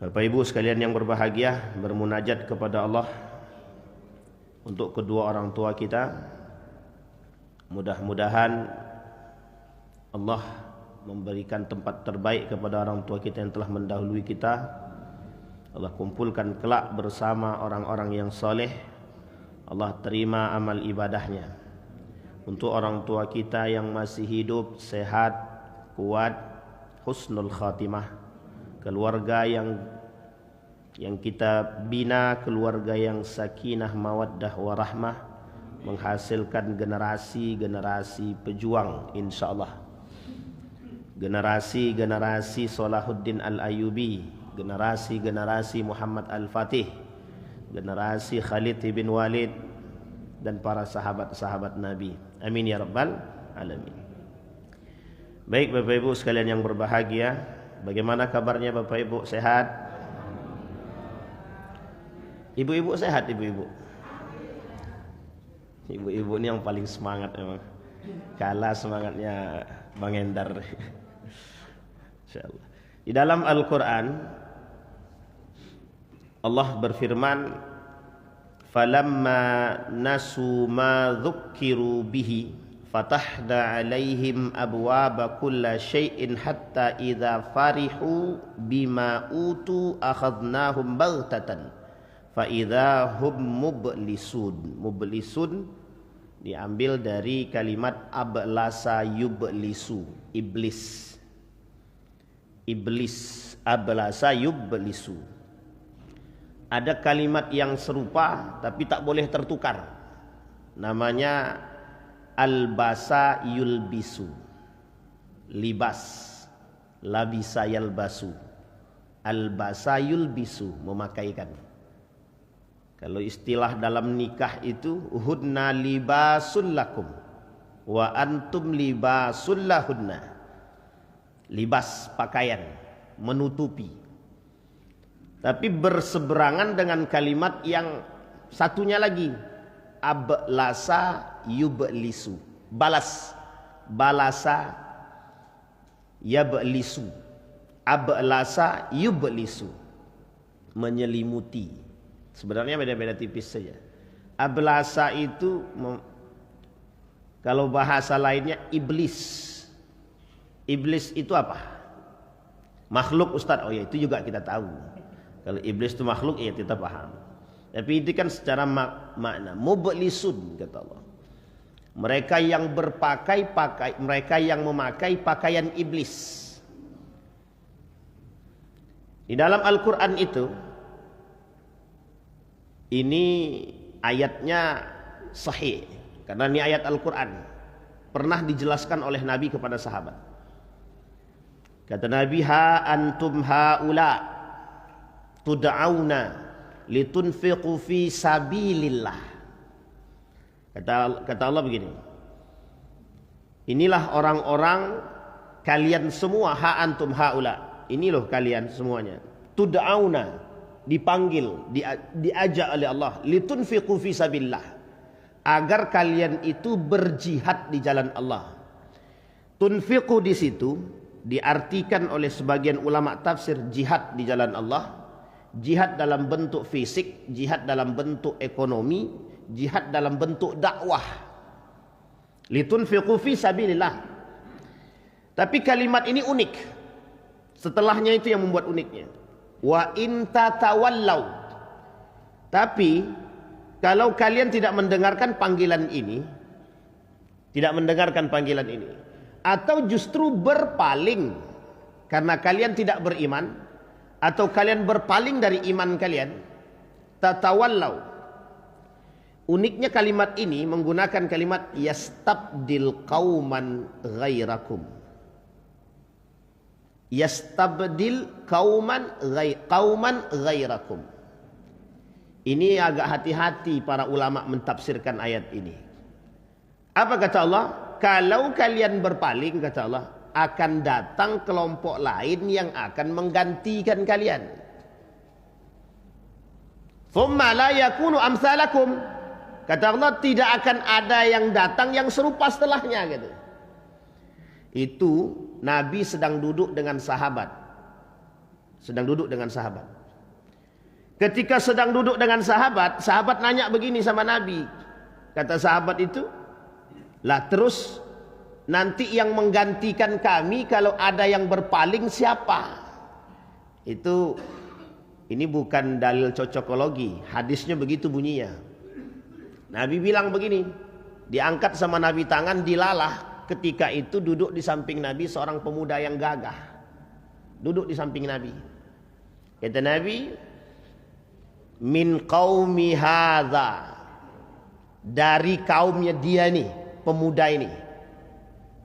Bapak Ibu sekalian yang berbahagia, bermunajat kepada Allah untuk kedua orang tua kita. Mudah-mudahan Allah memberikan tempat terbaik kepada orang tua kita yang telah mendahului kita. Allah kumpulkan kelak bersama orang-orang yang soleh. Allah terima amal ibadahnya. Untuk orang tua kita yang masih hidup, sehat, kuat, husnul khatimah. Keluarga yang kita bina, keluarga yang sakinah, mawaddah, warahmah, menghasilkan generasi-generasi pejuang insyaallah. Generasi-generasi Salahuddin Al-Ayyubi, generasi-generasi Muhammad Al-Fatih, generasi Khalid bin Walid, dan para sahabat-sahabat Nabi. Amin ya rabbal alamin. Baik Bapak Ibu sekalian yang berbahagia, bagaimana kabarnya Bapak Ibu, sehat? Ibu-ibu sehat, ibu-ibu? Ibu-ibu ini yang paling semangat memang. Kalah semangatnya Bang Endar. Insyaallah. Di dalam Al-Quran Allah berfirman, "Falamma nasu ma dzukkiru bihi fatahna 'alaihim abwaaba kulli syai'in hatta idza farihu bima utu akhadnahum baghtatan fa idza hum mublisun." Mublisun diambil dari kalimat ablasa yublisu, iblis. Iblis, ablasa yublisu. Ada kalimat yang serupa tapi tak boleh tertukar. Namanya albasa yulbisu. Libas, labisa yalbasu. Albasa yulbisu, memakaikan. Kalau istilah dalam nikah itu hunna libasul lakum wa antum libasul lahunna. Libas, pakaian, menutupi. Tapi berseberangan dengan kalimat yang satunya lagi, ablasa yublisu. Balas, balasa yablisu. Ablasa yublisu, menyelimuti. Sebenarnya beda-beda tipis saja. Ablasa itu kalau bahasa lainnya iblis. Iblis itu apa? Makhluk, Ustaz. Oh ya, itu juga kita tahu. Kalau iblis itu makhluk, ya kita paham. Tapi itu kan secara makna. Mublisun, kata Allah. Mereka yang mereka yang memakai pakaian iblis. Di dalam Al-Quran itu, ini ayatnya sahih. Karena ini ayat Al-Quran. Pernah dijelaskan oleh Nabi kepada sahabat. Kata Nabi, ha antum haula tud'auna litunfiqu fi sabilillah. Kata Allah begini, inilah orang-orang kalian semua, ha antum haula, ini loh kalian semuanya, tud'auna, dipanggil, diajak oleh Allah, litunfiqu fi sabilillah, agar kalian itu berjihad di jalan Allah. Tunfiqu di situ diartikan oleh sebagian ulama tafsir jihad di jalan Allah, jihad dalam bentuk fisik, jihad dalam bentuk ekonomi, jihad dalam bentuk dakwah. Litunfiqu fi sabilillah. Tapi kalimat ini unik. Setelahnya itu yang membuat uniknya. Wa in tatawallau. Tapi kalau kalian tidak mendengarkan panggilan ini, atau justru berpaling karena kalian tidak beriman, atau kalian berpaling dari iman kalian, tatawallau. Uniknya kalimat ini menggunakan kalimat yastabdil qauman ghairakum. Yastabdil qauman ghairakum. Ini agak hati-hati para ulama mentafsirkan ayat ini. Apa kata Allah? Kalau kalian berpaling, kata Allah, akan datang kelompok lain yang akan menggantikan kalian. Thumma la yakunu amsalakum. Kata Allah, tidak akan ada yang datang yang serupa setelahnya, gitu. Itu Nabi sedang duduk dengan sahabat. sedang duduk dengan sahabat. Ketika sedang duduk dengan sahabat, sahabat nanya begini sama Nabi. Kata sahabat itu, lah terus nanti yang menggantikan kami kalau ada yang berpaling siapa? Ini bukan dalil cocokologi, hadisnya begitu bunyinya. Nabi bilang begini, diangkat sama Nabi tangan, dilalah. Ketika itu duduk di samping Nabi seorang pemuda yang gagah. Duduk di samping Nabi. Kata Nabi, min qaumi hadza, dari kaumnya dia nih, pemuda ini.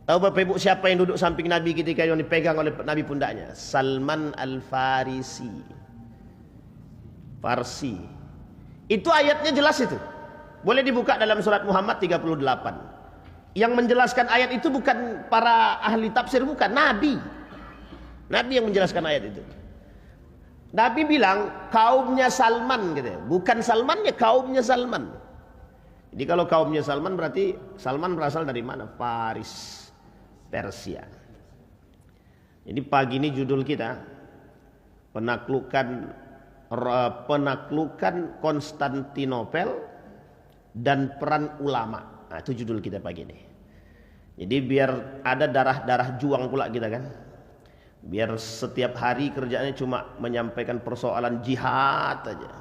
Tahu Bapak Ibu siapa yang duduk samping Nabi ketika yang dipegang oleh Nabi pundaknya? Salman Al-Farisi. Farsi. Itu ayatnya jelas itu. Boleh dibuka dalam surat Muhammad 38. Yang menjelaskan ayat itu bukan para ahli tafsir, bukan, Nabi. Nabi yang menjelaskan ayat itu. Nabi bilang kaumnya Salman gitu ya. Bukan Salman ya, kaumnya Salman. Jadi kalau kaumnya Salman berarti Salman berasal dari mana? Faris, Persia. Jadi pagi ini judul kita penaklukan Konstantinopel dan peran ulama. Nah, itu judul kita pagi ini. Jadi biar ada darah-darah juang pula kita kan. Biar setiap hari kerjanya cuma menyampaikan persoalan jihad aja.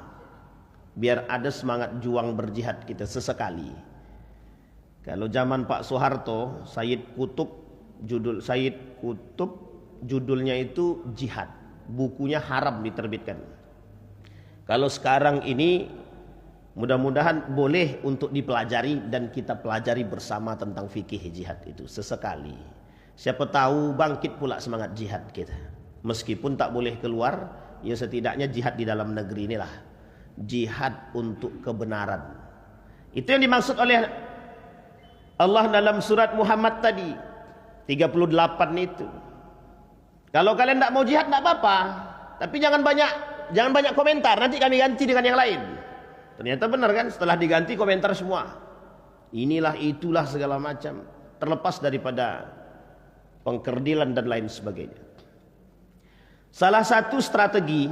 Biar ada semangat juang berjihad kita sesekali. Kalau zaman Pak Soeharto, Sayyid Qutb judulnya itu jihad. Bukunya haram diterbitkan. Kalau sekarang ini mudah-mudahan boleh untuk dipelajari dan kita pelajari bersama tentang fikih jihad itu sesekali. Siapa tahu bangkit pula semangat jihad kita. Meskipun tak boleh keluar, ya setidaknya jihad di dalam negeri inilah. Jihad untuk kebenaran. Itu yang dimaksud oleh Allah dalam surat Muhammad tadi 38 itu. Kalau kalian tak mau jihad tak apa-apa, tapi jangan banyak komentar, nanti kami ganti dengan yang lain. Ternyata benar kan, setelah diganti komentar semua. Inilah itulah segala macam, terlepas daripada pengkerdilan dan lain sebagainya. Salah satu strategi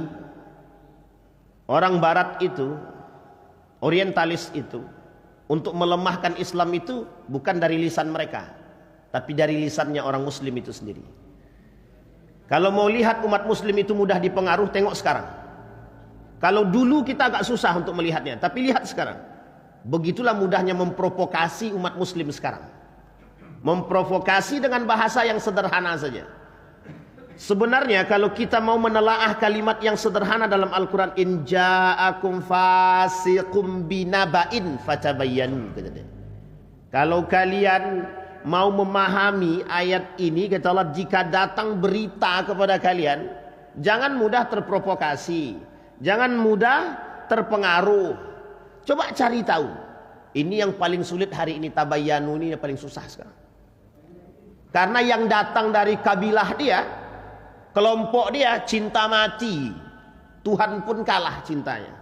orang barat itu, orientalis itu, untuk melemahkan Islam itu bukan dari lisan mereka, tapi dari lisannya orang muslim itu sendiri. Kalau mau lihat umat muslim itu mudah dipengaruhi, tengok sekarang. Kalau dulu kita agak susah untuk melihatnya, tapi lihat sekarang. Begitulah mudahnya memprovokasi umat muslim sekarang. Memprovokasi dengan bahasa yang sederhana saja. Sebenarnya kalau kita mau menelaah kalimat yang sederhana dalam Al-Quran, in ja'akum fasiqum binaba'in fatabayyanu. Kalau kalian mau memahami ayat ini, kata Allah, jika datang berita kepada kalian, jangan mudah terprovokasi, jangan mudah terpengaruh. Coba cari tahu. Ini yang paling sulit hari ini, tabayyanu ini yang paling susah sekarang. Karena yang datang dari kabilah dia, kelompok dia, cinta mati. Tuhan pun kalah cintanya.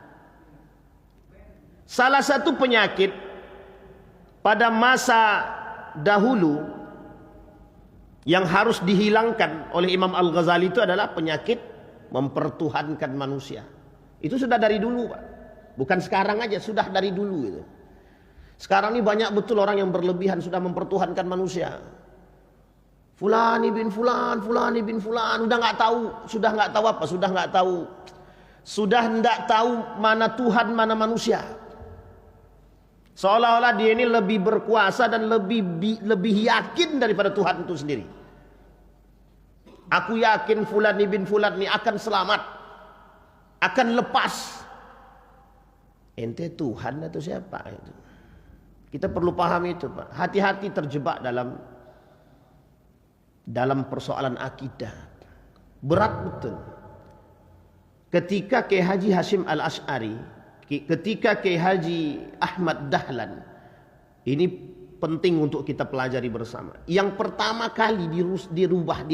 Salah satu penyakit pada masa dahulu yang harus dihilangkan oleh Imam Al-Ghazali itu adalah penyakit mempertuhankan manusia. Itu sudah dari dulu, Pak. Bukan sekarang aja, sudah dari dulu itu. Sekarang ini banyak betul orang yang berlebihan sudah mempertuhankan manusia. Fulani bin Fulan, Fulani bin Fulan, sudah nggak tahu mana Tuhan, mana manusia. Seolah-olah dia ini lebih berkuasa dan lebih yakin daripada Tuhan itu sendiri. Aku yakin Fulani bin Fulan ini akan selamat, akan lepas. Ente Tuhan atau siapa itu? Kita perlu paham itu, Pak. Hati-hati terjebak dalam persoalan akidah. Berat betul. Ketika Kiai Haji Hashim Al-Asy'ari, ketika Kiai Haji Ahmad Dahlan, ini penting untuk kita pelajari bersama. Yang pertama kali dirubah,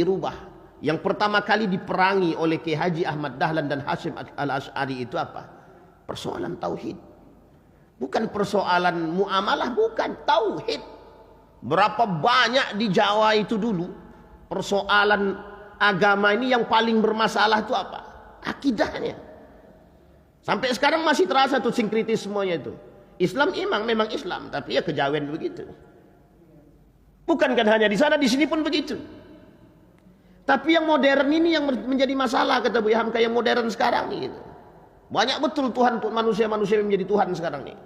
yang pertama kali diperangi oleh Kiai Haji Ahmad Dahlan dan Hashim Al-Asy'ari itu apa? Persoalan tauhid. Bukan persoalan muamalah, bukan, tauhid. Berapa banyak di Jawa itu dulu persoalan agama ini yang paling bermasalah itu apa? akidahnya. Sampai sekarang masih terasa tuh sinkritismenya itu. Islam memang Islam, tapi ya kejawen begitu. Bukan hanya di sana, di sini pun begitu. Tapi yang modern ini yang menjadi masalah, kata Bu Hamka, yang modern sekarang nih gitu. Banyak betul Tuhan manusia-manusia yang menjadi Tuhan sekarang nih.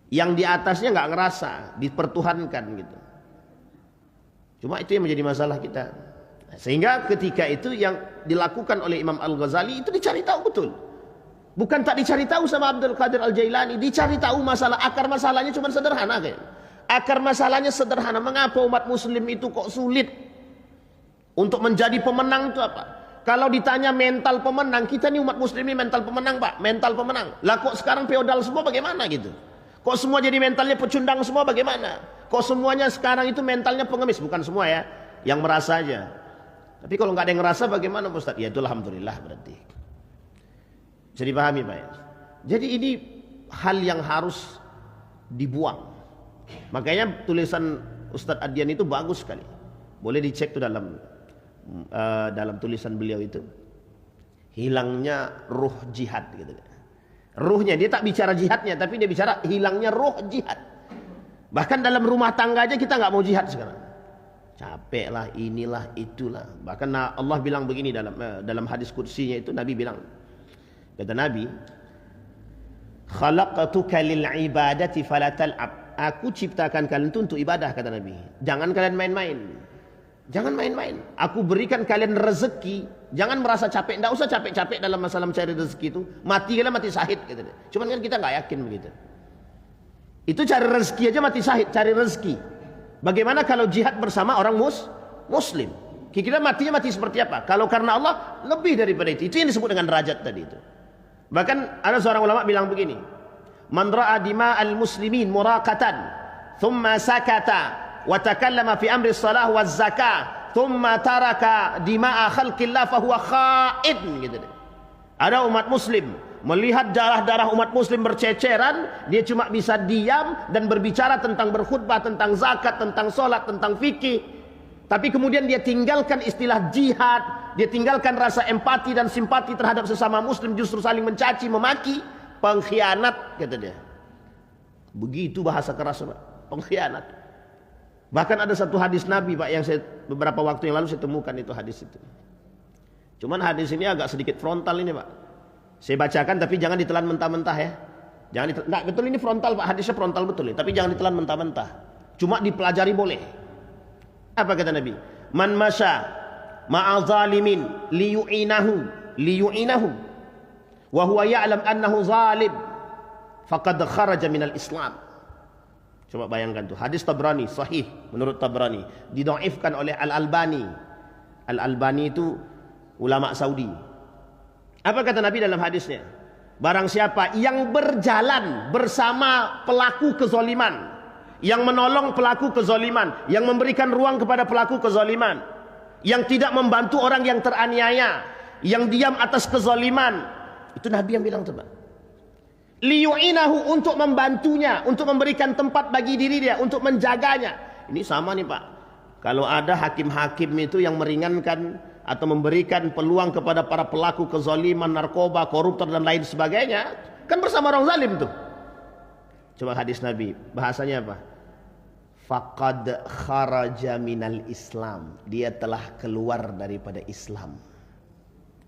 Yang di atasnya nggak ngerasa dipertuhankan gitu. Cuma itu yang menjadi masalah kita. Sehingga ketika itu yang dilakukan oleh Imam Al-Ghazali itu dicari tahu betul. Bukan tak dicari tahu sama Abdul Qadir Al-Jailani, dicari tahu masalah, akar masalahnya cuma sederhana kayak. Akar masalahnya sederhana. Mengapa umat muslim itu kok sulit untuk menjadi pemenang itu apa? Kalau ditanya mental pemenang, kita nih umat muslim ini mental pemenang, Pak, mental pemenang. Lah kok sekarang feodal semua bagaimana gitu? Kok semua jadi mentalnya pecundang semua bagaimana? Kok semuanya sekarang itu mentalnya pengemis? Bukan semua ya, yang merasa aja. Tapi kalau nggak ada yang ngerasa bagaimana Ustaz? Ya itu alhamdulillah berarti. Bisa dipahami Pak ya? Jadi ini hal yang harus dibuang. Makanya tulisan Ustadz Adyan itu bagus sekali. Boleh dicek tuh dalam tulisan beliau itu. Hilangnya ruh jihad gitu. Ruhnya, dia tak bicara jihadnya, tapi dia bicara hilangnya ruh jihad. Bahkan dalam rumah tangga aja kita nggak mau jihad sekarang. Capek lah, inilah, itulah. Bahkan Allah bilang begini dalam hadis qudsinya itu, Nabi bilang, kata Nabi, khalaqtuka lil ibadati fala tal'ab. Aku ciptakan kalian itu untuk ibadah, kata Nabi. Jangan kalian main-main. Jangan main-main. Aku berikan kalian rezeki. Jangan merasa capek. Tidak usah capek-capek dalam masalah mencari rezeki itu. Mati kalian mati syahid. Gitu. Cuman kan kita nggak yakin begitu. Itu cari rezeki aja mati syahid. Cari rezeki. Bagaimana kalau jihad bersama orang muslim? Kira-kira matinya mati seperti apa? Kalau karena Allah lebih daripada itu. Itu yang disebut dengan derajat tadi itu. Bahkan ada seorang ulama bilang begini. Man ra'a dima'al muslimin muraqatan thumma sakata wa takallama fi amri shalah waz zakah thumma taraka dima'a khalqillah fa huwa kha'in gitu. Ada umat muslim melihat darah-darah umat muslim berceceran, dia cuma bisa diam dan berbicara tentang berkhutbah, tentang zakat, tentang solat, tentang fikih. Tapi kemudian dia tinggalkan istilah jihad, dia tinggalkan rasa empati dan simpati terhadap sesama muslim, justru saling mencaci, memaki, pengkhianat kata dia. Begitu bahasa keras Pak, pengkhianat. Bahkan ada satu hadis Nabi Pak yang beberapa waktu yang lalu saya temukan itu hadis itu. Cuman hadis ini agak sedikit frontal ini Pak. Saya bacakan tapi jangan ditelan mentah-mentah ya. Jangan enggak betul ini frontal Pak, hadisnya frontal betul ya, tapi jangan ditelan mentah-mentah. Cuma dipelajari boleh. Apa kata Nabi? Man masya ma'a zalimin liyu'inahu wa huwa ya'lam annahu zalim faqad kharaja minal Islam. Coba bayangkan tuh, hadis Tabrani sahih menurut Tabrani, didhaifkan oleh Al-Albani. Al-Albani itu ulama Saudi. Apa kata Nabi dalam hadisnya? Barang siapa yang berjalan bersama pelaku kezaliman, yang menolong pelaku kezaliman, yang memberikan ruang kepada pelaku kezaliman, yang tidak membantu orang yang teraniaya, yang diam atas kezaliman, itu Nabi yang bilang coba. Liyu'inahu, untuk membantunya, untuk memberikan tempat bagi diri dia, untuk menjaganya. Ini sama nih Pak. Kalau ada hakim-hakim itu yang meringankan atau memberikan peluang kepada para pelaku kezaliman, narkoba, koruptor dan lain sebagainya, kan bersama orang zalim tuh. Coba hadis Nabi, bahasanya apa? Faqad kharaja minal Islam. Dia telah keluar daripada Islam.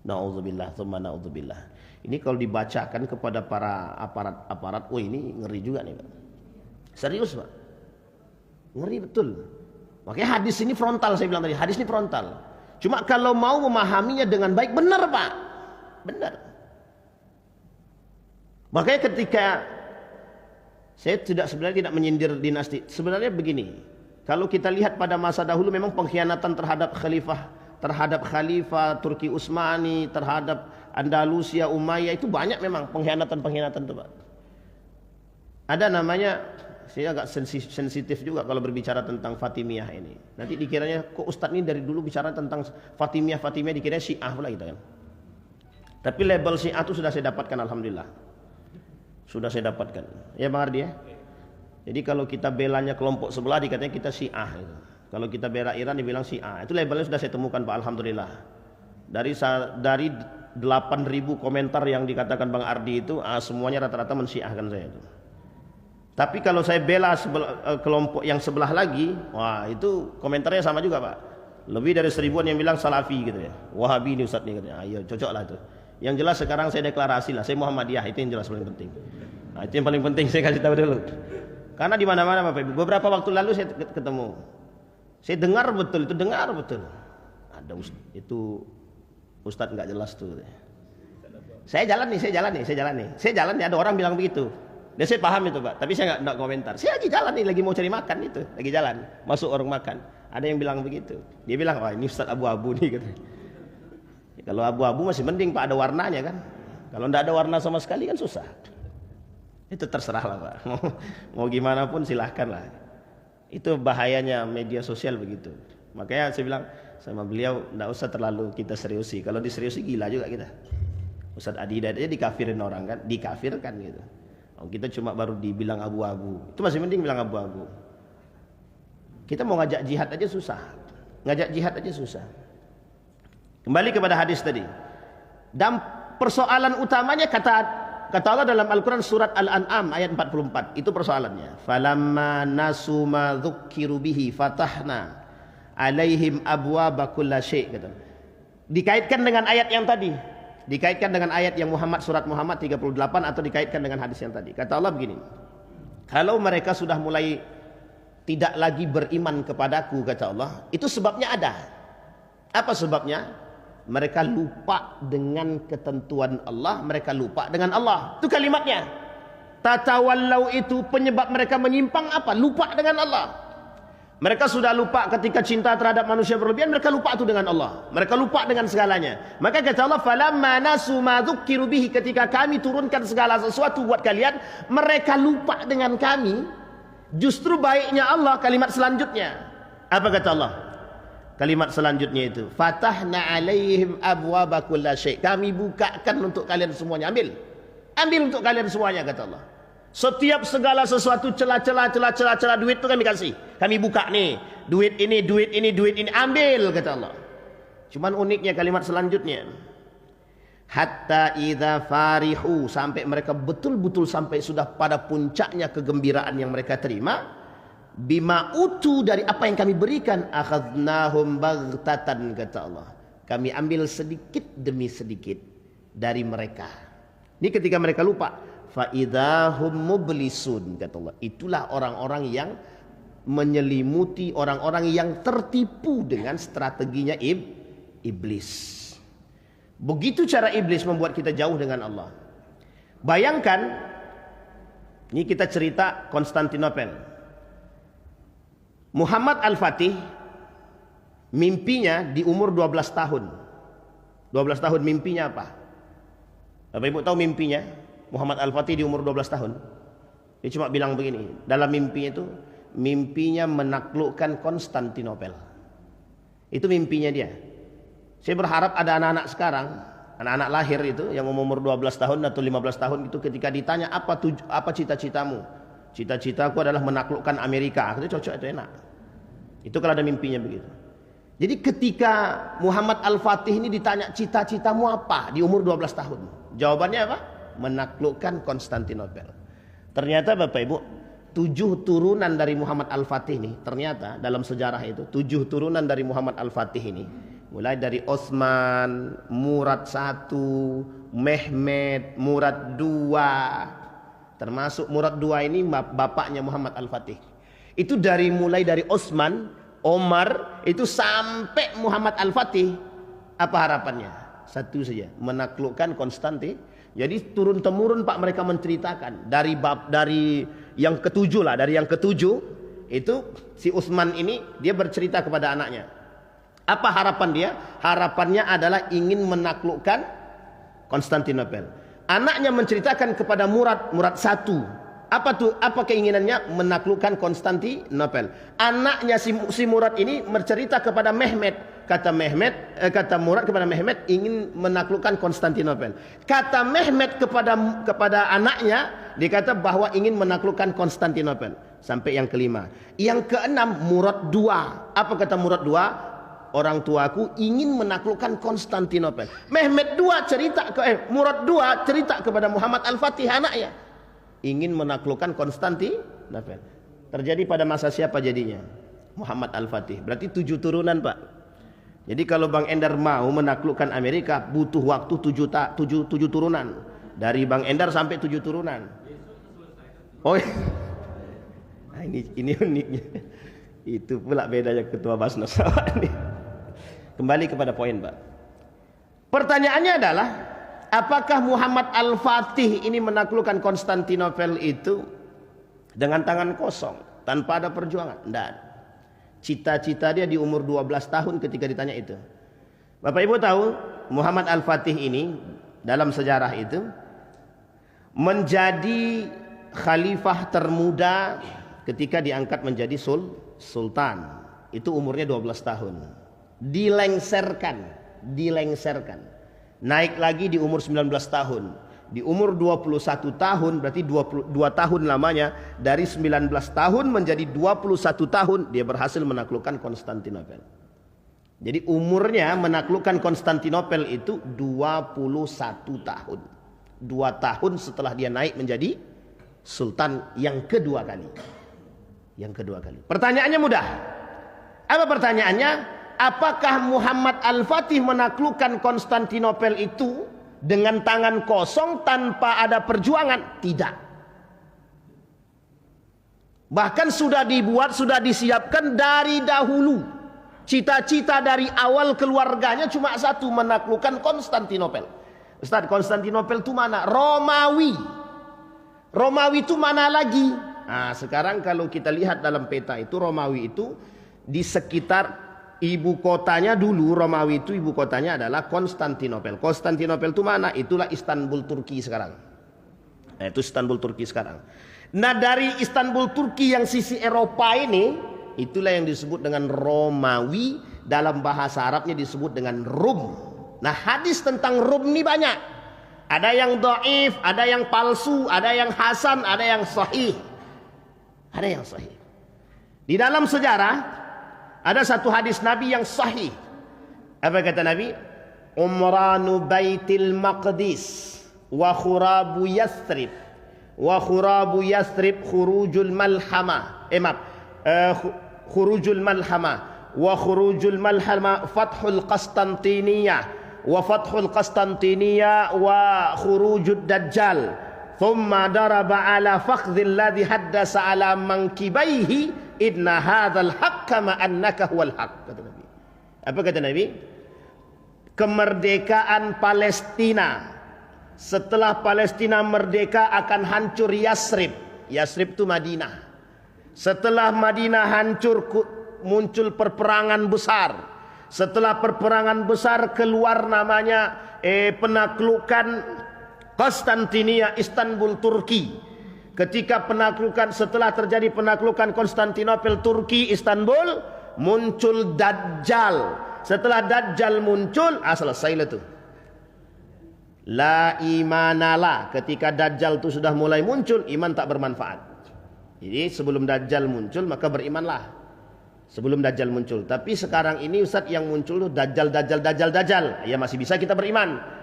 Na'udzubillah, tsumma na'udzubillah. Ini kalau dibacakan kepada para aparat-aparat, oh ini ngeri juga nih Pak. Serius Pak. Ngeri betul. Makanya hadis ini frontal, saya bilang tadi, hadis ini frontal. Cuma kalau mau memahaminya dengan baik, benar Pak. Benar. Makanya ketika saya sebenarnya tidak menyindir dinasti. Sebenarnya begini, kalau kita lihat pada masa dahulu memang pengkhianatan terhadap khalifah Turki Utsmani, terhadap Andalusia Umayyah itu banyak memang pengkhianatan itu Pak. Ada namanya, saya agak sensitif juga kalau berbicara tentang Fatimiyah ini. Nanti dikiranya kok Ustadz ini dari dulu bicara tentang Fatimiyah dikiranya Syiah pula gitu kan. Tapi label Syiah itu sudah saya dapatkan alhamdulillah. Sudah saya dapatkan. Ya Bang Ardi ya. Jadi kalau kita belanya kelompok sebelah dikatanya kita Syiah gitu. Kalau kita bela Iran dibilang Syiah. Itu labelnya sudah saya temukan Pak alhamdulillah. Dari 8.000 komentar yang dikatakan Bang Ardi itu, semuanya rata-rata mensyiahkan saya itu. Tapi kalau saya bela kelompok yang sebelah lagi, wah itu komentarnya sama juga Pak. Lebih dari 1000-an yang bilang salafi gitu ya. Wahabi ini Ustaz nih katanya. Ayo cocok lah itu. Yang jelas sekarang saya deklarasi lah, saya Muhammadiyah, itu yang jelas paling penting. Nah, itu yang paling penting saya kasih tahu dulu. Karena di mana-mana Bapak Ibu, beberapa waktu lalu saya ketemu. Saya dengar betul itu, dengar betul. Ada itu Ustadz nggak jelas tuh. Saya jalan nih, ada orang bilang begitu. Dan saya paham itu Pak, tapi saya nggak komentar. Saya lagi jalan nih, lagi mau cari makan itu, lagi jalan, masuk orang makan. Ada yang bilang begitu. Dia bilang, wah ini Ustadz abu-abu nih katanya. Ya, kalau abu-abu masih mending Pak, ada warnanya kan. Kalau nggak ada warna sama sekali kan susah. Itu terserah lah Pak. Mau gimana pun silahkan lah. Itu bahayanya media sosial begitu. Makanya saya bilang sama beliau, nggak usah terlalu kita seriusi. Kalau diseriusi gila juga kita. Ustadz Adi Hidayat aja dikafirin orang kan, dikafirkan gitu. Kita cuma baru dibilang abu-abu. Itu masih mending bilang abu-abu. Kita mau ngajak jihad aja susah. Kembali kepada hadis tadi. Dan persoalan utamanya kata Allah dalam Al-Quran surat Al-An'am ayat 44. Itu persoalannya. Falamma nasu ma dzukkiru bihi fatahna alaihim abwaaba kulli syai'. Dikaitkan dengan ayat yang tadi. Dikaitkan dengan ayat yang surat Muhammad 38 atau dikaitkan dengan hadis yang tadi. Kata Allah begini. Kalau mereka sudah mulai tidak lagi beriman kepadaku, kata Allah, itu sebabnya ada. Apa sebabnya? Mereka lupa dengan ketentuan Allah, mereka lupa dengan Allah. Itu kalimatnya. Tatawallau itu penyebab mereka menyimpang apa? Lupa dengan Allah. Mereka sudah lupa ketika cinta terhadap manusia berlebihan, mereka lupa itu dengan Allah. Mereka lupa dengan segalanya. Maka kata Allah, falamma nasu ma dzukkiru bihi, ketika kami turunkan segala sesuatu buat kalian, mereka lupa dengan kami. Justru baiknya Allah kalimat selanjutnya. Apa kata Allah? Kalimat selanjutnya itu, fatahna alaihim abwaaba kulli syai'. Kami bukakan untuk kalian semuanya. Ambil untuk kalian semuanya, kata Allah. Setiap segala sesuatu celah-celah duit itu kami kasih. Kami buka nih, duit ini, ambil, kata Allah. Cuman uniknya kalimat selanjutnya, hatta idza farihu, sampai mereka betul-betul sampai sudah pada puncaknya kegembiraan yang mereka terima, bima utu, dari apa yang kami berikan, akhadnahum baghtatan, kata Allah. Kami ambil sedikit demi sedikit dari mereka. Ini ketika mereka lupa. Fa idzahum mublisun, kata Allah. Itulah orang-orang yang menyelimuti, orang-orang yang tertipu dengan strateginya iblis. Begitu cara iblis membuat kita jauh dengan Allah. Bayangkan, ini kita cerita Konstantinopel. Muhammad Al-Fatih mimpinya di umur 12 tahun. 12 tahun mimpinya apa? Bapak Ibu tahu mimpinya? Muhammad Al-Fatih di umur 12 tahun. Dia cuma bilang begini, dalam mimpinya itu, mimpinya menaklukkan Konstantinopel. Itu mimpinya dia. Saya berharap ada anak-anak sekarang, anak-anak lahir itu yang umur 12 tahun atau 15 tahun itu, ketika ditanya apa cita-citamu? Cita-citaku adalah menaklukkan Amerika. Itu cocok, itu enak. Itu kalau ada mimpinya begitu. Jadi ketika Muhammad Al-Fatih ini ditanya cita-citamu apa di umur 12 tahun? Jawabannya apa? Menaklukkan Konstantinopel. Ternyata Bapak Ibu, 7 turunan dari Muhammad Al-Fatih ini, ternyata dalam sejarah itu 7 turunan dari Muhammad Al-Fatih ini, mulai dari Osman, Murad I, Mehmed, Murad II, termasuk Murad II ini bapaknya Muhammad Al-Fatih. Itu mulai dari Osman, Omar, itu sampai Muhammad Al-Fatih. Apa harapannya? Satu saja, menaklukkan Konstantinopel. Jadi turun temurun Pak, mereka menceritakan dari yang ketujuh lah, dari yang ketujuh itu si Utsman ini dia bercerita kepada anaknya. Apa harapan dia? Harapannya adalah ingin menaklukkan Konstantinopel. Anaknya menceritakan kepada Murad I. Apa keinginannya? Menaklukkan Konstantinopel. Anaknya si Murad ini bercerita kepada Mehmed. Kata Murad kepada Mehmed ingin menaklukkan Konstantinopel. Kata Mehmed kepada anaknya, dikata bahwa ingin menaklukkan Konstantinopel. Sampai yang kelima. Yang keenam Murad II. Apa kata Murad II? orang tuaku ingin menaklukkan Konstantinopel. Mehmet II cerita Murad II cerita kepada Muhammad Al-Fatih anaknya, ingin menaklukkan Konstantinopel. Terjadi pada masa siapa jadinya? Muhammad Al-Fatih. Berarti 7 turunan, Pak. Jadi kalau Bang Endar mau menaklukkan Amerika butuh waktu 7 turunan. Dari Bang Endar sampai 7 turunan. Oh, nah, ini uniknya. Itu pula bedanya Ketua Basnas. Kembali kepada poin, Pak. Pertanyaannya adalah, apakah Muhammad Al-Fatih ini menaklukkan Konstantinopel itu dengan tangan kosong, tanpa ada perjuangan? Tidak. Cita-cita dia di umur 12 tahun ketika ditanya itu. Bapak Ibu tahu, Muhammad Al-Fatih ini dalam sejarah itu menjadi khalifah termuda ketika diangkat menjadi sultan. Itu umurnya 12 tahun. Dilengserkan. Naik lagi di umur 19 tahun. Di umur 21 tahun, berarti 22 tahun lamanya, dari 19 tahun menjadi 21 tahun dia berhasil menaklukkan Konstantinopel. Jadi umurnya menaklukkan Konstantinopel itu 21 tahun. 2 tahun setelah dia naik menjadi sultan yang kedua kali. Pertanyaannya mudah. Apa pertanyaannya? Apakah Muhammad Al-Fatih menaklukkan Konstantinopel itu dengan tangan kosong tanpa ada perjuangan? Tidak. Bahkan sudah dibuat, sudah disiapkan dari dahulu. Cita-cita dari awal keluarganya cuma satu, menaklukkan Konstantinopel. Ustaz, Konstantinopel itu mana? Romawi. Romawi itu mana lagi? Nah, sekarang kalau kita lihat dalam peta itu, Romawi itu di sekitar ibu kotanya dulu. Romawi itu ibu kotanya adalah Konstantinopel. Konstantinopel itu mana? Itulah Istanbul, Turki sekarang. Nah, itu Istanbul, Turki sekarang. Nah, dari Istanbul, Turki yang sisi Eropa ini, itulah yang disebut dengan Romawi. Dalam bahasa Arabnya disebut dengan Rum. Nah, hadis tentang Rum ini banyak. Ada yang dhaif, ada yang palsu, ada yang hasan, ada yang sahih. Di dalam sejarah ada satu hadis Nabi yang sahih. Apa kata Nabi? Umranu Baitil Maqdis wa khurabu Yathrib. Wa khurabu Yathrib khurujul malhama. Khurujul malhama. Wa khurujul malhama fathul Qastantiniyah. Wa fathul Qastantiniyah wa khurujud Dajjal. Thumma daraba ala fakhdhil ladhi haddasa ala mankibaihi inna hadzal haqqa ma annaka huwal haqq, kata Nabi. Apa kata Nabi? Kemerdekaan Palestina. Setelah Palestina merdeka akan hancur Yathrib. Yathrib itu Madinah. Setelah Madinah hancur muncul perperangan besar. Setelah perperangan besar keluar namanya penaklukan Konstantinia, Istanbul, Turki. Ketika penaklukan, setelah terjadi penaklukan Konstantinopel, Turki, Istanbul, muncul Dajjal. Setelah Dajjal muncul, selesailah tuh. La imanalah. Ketika Dajjal itu sudah mulai muncul, iman tak bermanfaat. Jadi sebelum Dajjal muncul, maka berimanlah. Sebelum Dajjal muncul. Tapi sekarang ini Ustaz yang muncul tuh Dajjal. Ya masih bisa kita beriman.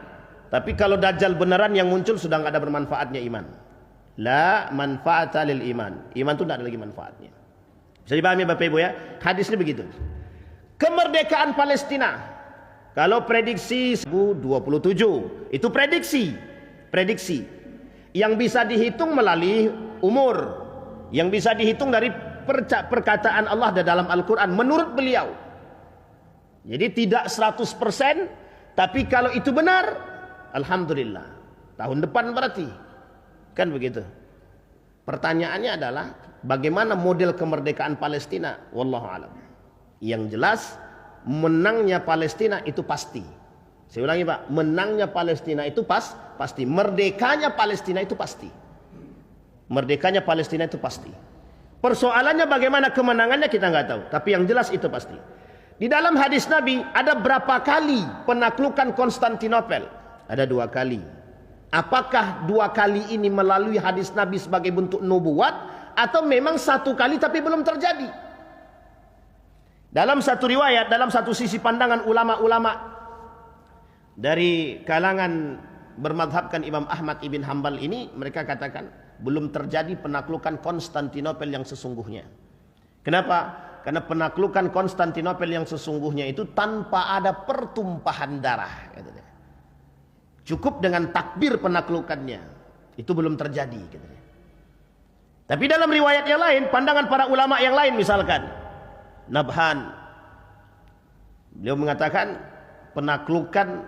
Tapi kalau Dajjal beneran yang muncul sudah nggak ada bermanfaatnya iman. La manfaata lil iman. Iman itu tidak ada lagi manfaatnya. Bisa dipahami Bapak Ibu ya? Hadisnya begitu. Kemerdekaan Palestina. Kalau prediksi 2027 itu prediksi yang bisa dihitung melalui umur, yang bisa dihitung dari perkataan Allah dalam Al-Quran menurut beliau. Jadi tidak 100%, tapi kalau itu benar, alhamdulillah, tahun depan berarti. Kan begitu. Pertanyaannya adalah bagaimana model kemerdekaan Palestina? Wallahu alam. Yang jelas menangnya Palestina itu pasti. Saya ulangi Pak, menangnya Palestina itu pasti. Merdekanya Palestina itu pasti. Merdekanya Palestina itu pasti. Persoalannya bagaimana kemenangannya kita nggak tahu. Tapi yang jelas itu pasti. Di dalam hadis Nabi ada berapa kali penaklukan Konstantinopel? Ada 2 kali. Apakah 2 kali ini melalui hadis Nabi sebagai bentuk nubuat, atau memang 1 kali tapi belum terjadi? Dalam satu riwayat, dalam satu sisi pandangan ulama-ulama dari kalangan bermadhabkan Imam Ahmad ibn Hanbal ini, mereka katakan belum terjadi penaklukan Konstantinopel yang sesungguhnya. Kenapa? Karena penaklukan Konstantinopel yang sesungguhnya itu tanpa ada pertumpahan darah. Cukup dengan takbir penaklukannya. Itu belum terjadi. Tapi dalam riwayat yang lain, pandangan para ulama yang lain, misalkan Nabhan, beliau mengatakan penaklukan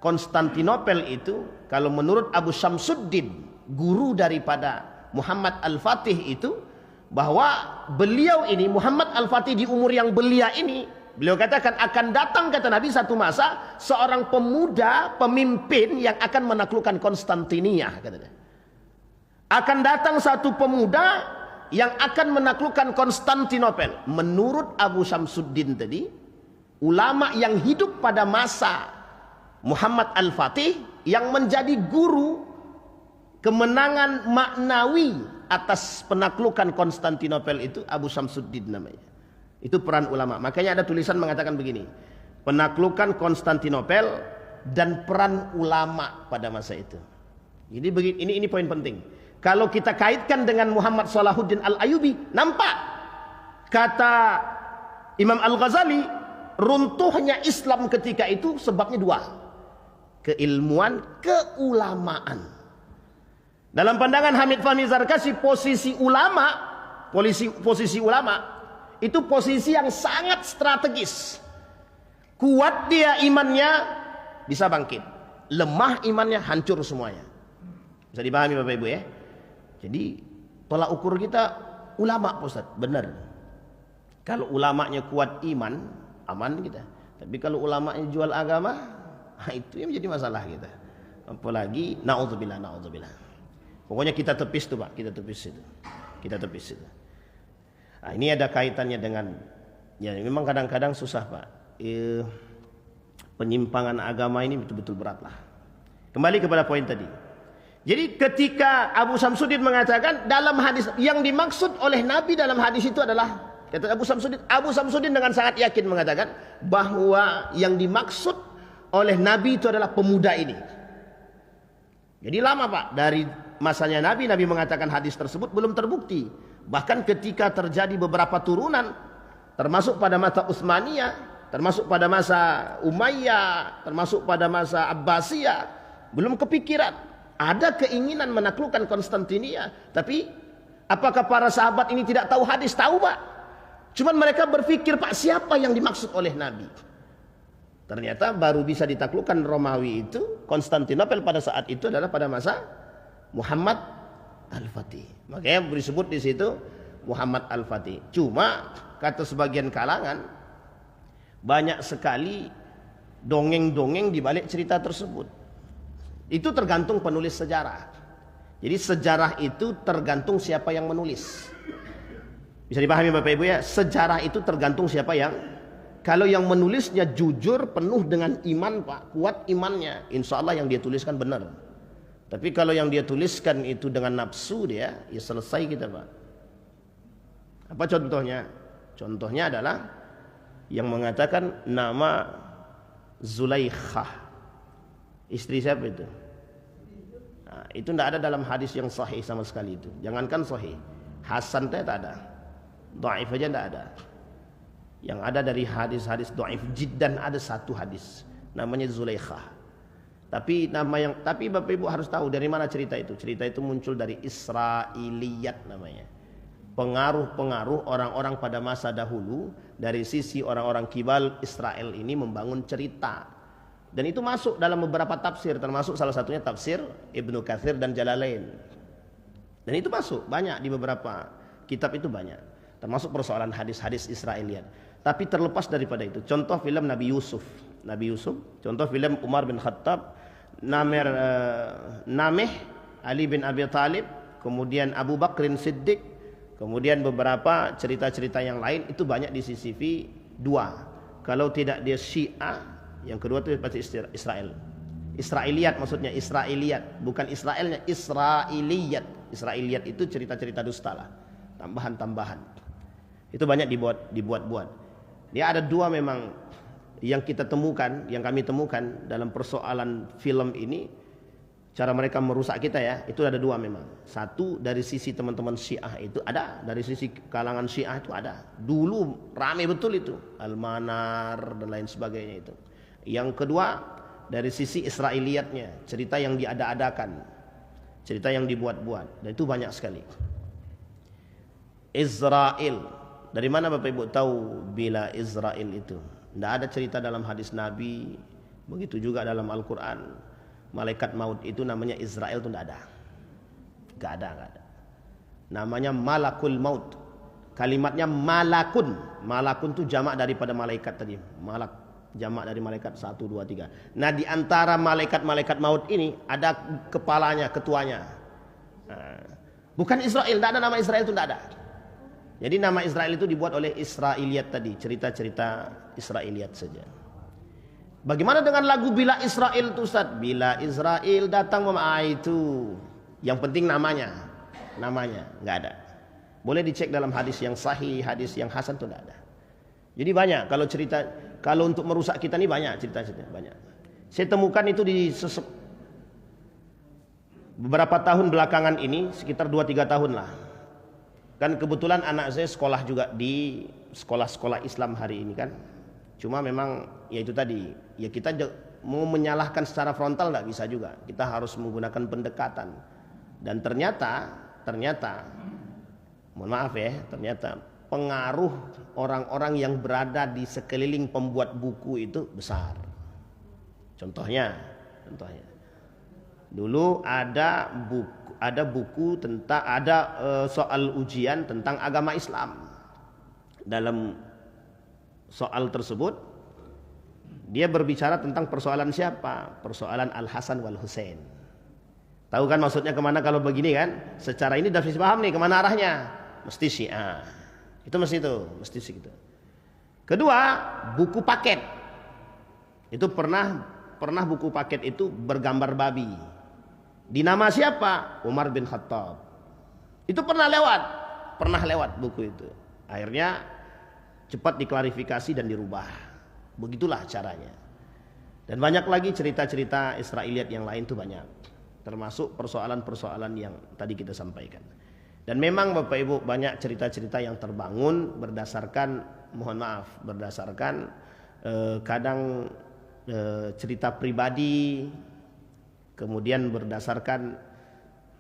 Konstantinopel itu, kalau menurut Abu Syamsuddin, guru daripada Muhammad Al-Fatih itu, bahwa beliau ini, Muhammad Al-Fatih di umur yang belia ini, beliau katakan akan datang, kata Nabi, satu masa seorang pemuda pemimpin yang akan menaklukkan Konstantinia, katanya. Akan datang satu pemuda yang akan menaklukkan Konstantinopel. Menurut Abu Syamsuddin tadi, ulama yang hidup pada masa Muhammad Al-Fatih yang menjadi guru kemenangan maknawi atas penaklukan Konstantinopel itu Abu Syamsuddin namanya. Itu peran ulama. Makanya ada tulisan mengatakan begini, penaklukan Konstantinopel dan peran ulama pada masa itu. Jadi ini poin penting. Kalau kita kaitkan dengan Muhammad Salahuddin Al-Ayyubi, nampak kata Imam Al-Ghazali, runtuhnya Islam ketika itu sebabnya dua, keilmuan, keulamaan. Dalam pandangan Hamid Fahmi Zarkasi, posisi ulama itu posisi yang sangat strategis. Kuat dia imannya, bisa bangkit. Lemah imannya, hancur semuanya. Bisa dipahami Bapak Ibu ya. Jadi tolak ukur kita ulama, Pak Ustaz, benar. Kalau ulamanya kuat iman, aman kita. Tapi kalau ulamanya jual agama, itu yang menjadi masalah kita. Apalagi naudzubillah. Pokoknya kita tepis tuh Pak, kita tepis itu. Nah, ini ada kaitannya dengan, ya memang kadang-kadang susah Pak. Penyimpangan agama ini betul-betul berat lah. Kembali kepada poin tadi. Jadi ketika Abu Syamsuddin mengatakan dalam hadis, yang dimaksud oleh Nabi dalam hadis itu adalah, kata Abu Syamsuddin dengan sangat yakin mengatakan bahwa yang dimaksud oleh Nabi itu adalah pemuda ini. Jadi lama Pak, dari masanya Nabi mengatakan hadis tersebut belum terbukti. Bahkan ketika terjadi beberapa turunan, termasuk pada masa Utsmaniyah, termasuk pada masa Umayyah, termasuk pada masa Abbasiyah, belum kepikiran. Ada keinginan menaklukkan Konstantinia, tapi apakah para sahabat ini tidak tahu hadis? Tahu Pak. Cuman mereka berpikir, Pak, siapa yang dimaksud oleh Nabi? Ternyata baru bisa ditaklukkan Romawi itu, Konstantinopel pada saat itu adalah pada masa Muhammad Al-Fatih. Makanya disebut di situ Muhammad Al-Fatih. Cuma kata sebagian kalangan, banyak sekali dongeng-dongeng di balik cerita tersebut. Itu tergantung penulis sejarah. Jadi sejarah itu tergantung siapa yang menulis. Bisa dipahami Bapak Ibu ya? Sejarah itu tergantung siapa yang, kalau yang menulisnya jujur, penuh dengan iman Pak, kuat imannya, insya Allah yang dia tuliskan benar. Tapi kalau yang dia tuliskan itu dengan nafsu dia, ya selesai kita Pak. Apa contohnya? Contohnya adalah yang mengatakan nama Zulaikhah. Istri siapa itu? Nah, itu tidak ada dalam hadis yang sahih sama sekali itu. Jangankan sahih, Hasan tak ada, dhaif aja tidak ada. Yang ada dari hadis-hadis dhaif jiddan ada satu hadis, namanya Zulaikhah. Tapi Bapak Ibu harus tahu dari mana cerita itu. Cerita itu muncul dari Israiliyat namanya. Pengaruh-pengaruh orang-orang pada masa dahulu dari sisi orang-orang kibal Israel ini membangun cerita. Dan itu masuk dalam beberapa tafsir, termasuk salah satunya tafsir Ibnu Katsir dan Jalalain. Dan itu masuk banyak di beberapa kitab, itu banyak. Termasuk persoalan hadis-hadis Israiliyat. Tapi terlepas daripada itu, contoh film Nabi Yusuf, contoh film Umar bin Khattab, Nameh, Ali bin Abi Thalib, kemudian Abu Bakrin Siddiq, kemudian beberapa cerita-cerita yang lain, itu banyak di CCTV 2. Kalau tidak dia Syiah, yang kedua itu pasti Israel. Israiliyat maksudnya, Israiliyat, bukan Israelnya, Israiliyat. Israiliyat itu cerita-cerita dusta lah, tambahan-tambahan. Itu banyak dibuat-buat. Dia ada dua memang yang kita temukan, yang kami temukan dalam persoalan film ini, cara mereka merusak kita ya, itu ada dua memang. Satu dari sisi teman-teman Syiah itu ada, dari sisi kalangan Syiah itu ada. Dulu rame betul itu, Al-Manar dan lain sebagainya itu. Yang kedua dari sisi Israiliyatnya, cerita yang diada-adakan, cerita yang dibuat-buat, dan itu banyak sekali. Israel, dari mana Bapak Ibu tahu bila Israel itu? Tidak ada cerita dalam hadis Nabi, begitu juga dalam Al-Quran. Malaikat maut itu namanya Israel itu tidak ada. Gak ada. Namanya malakul maut. Kalimatnya malakun. Malakun itu jamak daripada malaikat tadi. Malak, jamak dari malaikat 1, 2, 3. Nah, di antara malaikat-malaikat maut ini ada kepalanya, ketuanya. Nah, bukan Israel, tidak ada nama Israel itu, tidak ada. Jadi nama Israel itu dibuat oleh Israiliyat tadi, cerita-cerita Israiliyat saja. Bagaimana dengan lagu Bila Israel itu Ustaz? Bila Israel datang itu. Yang penting namanya nggak ada. Boleh dicek dalam hadis yang sahih, hadis yang hasan itu tidak ada. Jadi banyak kalau cerita, kalau untuk merusak kita ini banyak cerita-cerita banyak. Saya temukan itu di beberapa tahun belakangan ini, sekitar 2-3 tahun lah. Kan kebetulan anak saya sekolah juga di sekolah-sekolah Islam hari ini kan. Cuma memang ya itu tadi, ya kita mau menyalahkan secara frontal tidak bisa juga. Kita harus menggunakan pendekatan. Dan ternyata mohon maaf ya, ternyata pengaruh orang-orang yang berada di sekeliling pembuat buku itu besar. Contohnya dulu ada buku tentang soal ujian tentang agama Islam. Dalam soal tersebut dia berbicara tentang persoalan siapa? Persoalan Al-Hasan wal Husain. Tahu kan maksudnya kemana kalau begini kan? Secara ini sudah bisa paham nih kemana arahnya. Mesti Syiah. Itu mesti segitu. Kedua, buku paket. Itu pernah buku paket itu bergambar babi. Di nama siapa? Umar bin Khattab. Itu pernah lewat buku itu. Akhirnya cepat diklarifikasi dan dirubah. Begitulah caranya. Dan banyak lagi cerita-cerita Israiliyat yang lain itu banyak. Termasuk persoalan-persoalan yang tadi kita sampaikan. Dan memang Bapak Ibu banyak cerita-cerita yang terbangun berdasarkan kadang cerita pribadi, kemudian berdasarkan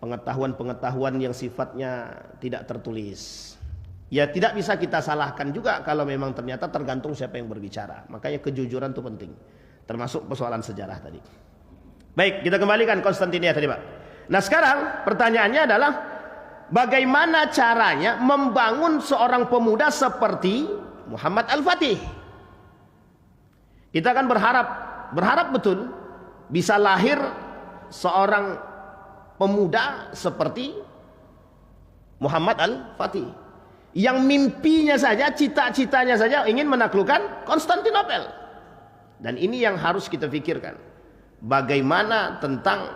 pengetahuan-pengetahuan yang sifatnya tidak tertulis. Ya tidak bisa kita salahkan juga kalau memang ternyata tergantung siapa yang berbicara. Makanya kejujuran itu penting. Termasuk persoalan sejarah tadi. Baik, kita kembalikan Konstantinia tadi Pak. Nah sekarang pertanyaannya adalah bagaimana caranya membangun seorang pemuda seperti Muhammad Al-Fatih? Kita kan berharap betul bisa lahir seorang pemuda seperti Muhammad Al-Fatih, yang mimpinya saja, cita-citanya saja ingin menaklukkan Konstantinopel. Dan ini yang harus kita pikirkan. Bagaimana tentang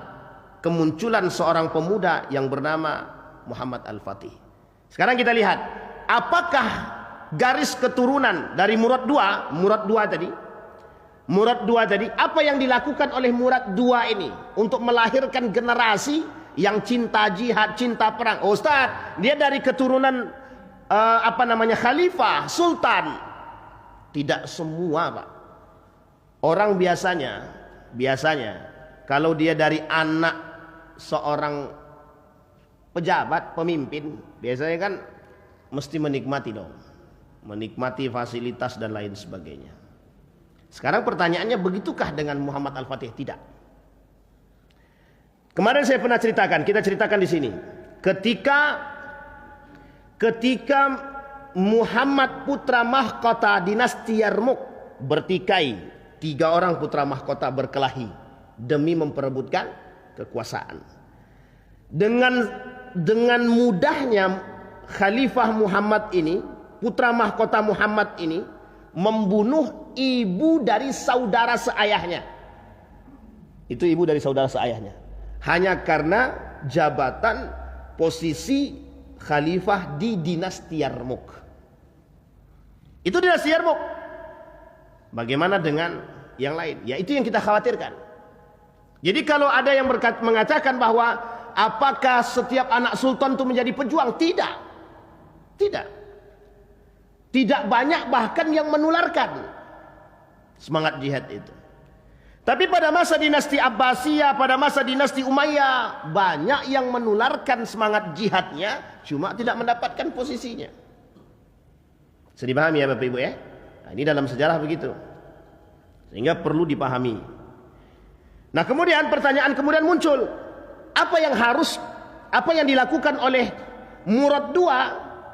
kemunculan seorang pemuda yang bernama Muhammad Al-Fatih. Sekarang kita lihat, apakah garis keturunan dari Murad II tadi, apa yang dilakukan oleh Murad II ini untuk melahirkan generasi yang cinta jihad, cinta perang. Oh, Ustaz, dia dari keturunan khalifah, sultan. Tidak semua, Pak. Orang biasanya kalau dia dari anak seorang pejabat, pemimpin, biasanya kan mesti menikmati dong. Menikmati fasilitas dan lain sebagainya. Sekarang pertanyaannya, begitukah dengan Muhammad Al-Fatih? Tidak. Kemarin saya pernah kita ceritakan di sini. Ketika Muhammad putra mahkota dinasti Yarmuk bertikai, 3 orang putra mahkota berkelahi demi memperebutkan kekuasaan. Dengan mudahnya Khalifah Muhammad ini, putra mahkota Muhammad ini, membunuh ibu dari saudara seayahnya. Itu ibu dari saudara seayahnya. Hanya karena jabatan posisi khalifah di dinasti Yarmuk. Itu dinasti Yarmuk. Bagaimana dengan yang lain? Ya itu yang kita khawatirkan. Jadi kalau ada yang mengatakan bahwa apakah setiap anak sultan itu menjadi pejuang? Tidak. Tidak. Tidak banyak bahkan yang menularkan semangat jihad itu. Tapi pada masa dinasti Abbasiyah, pada masa dinasti Umayyah, banyak yang menularkan semangat jihadnya, cuma tidak mendapatkan posisinya. Bisa dipahami ya Bapak Ibu ya? Nah, ini dalam sejarah begitu. Sehingga perlu dipahami. Nah kemudian pertanyaan kemudian muncul. Apa yang dilakukan oleh Murad II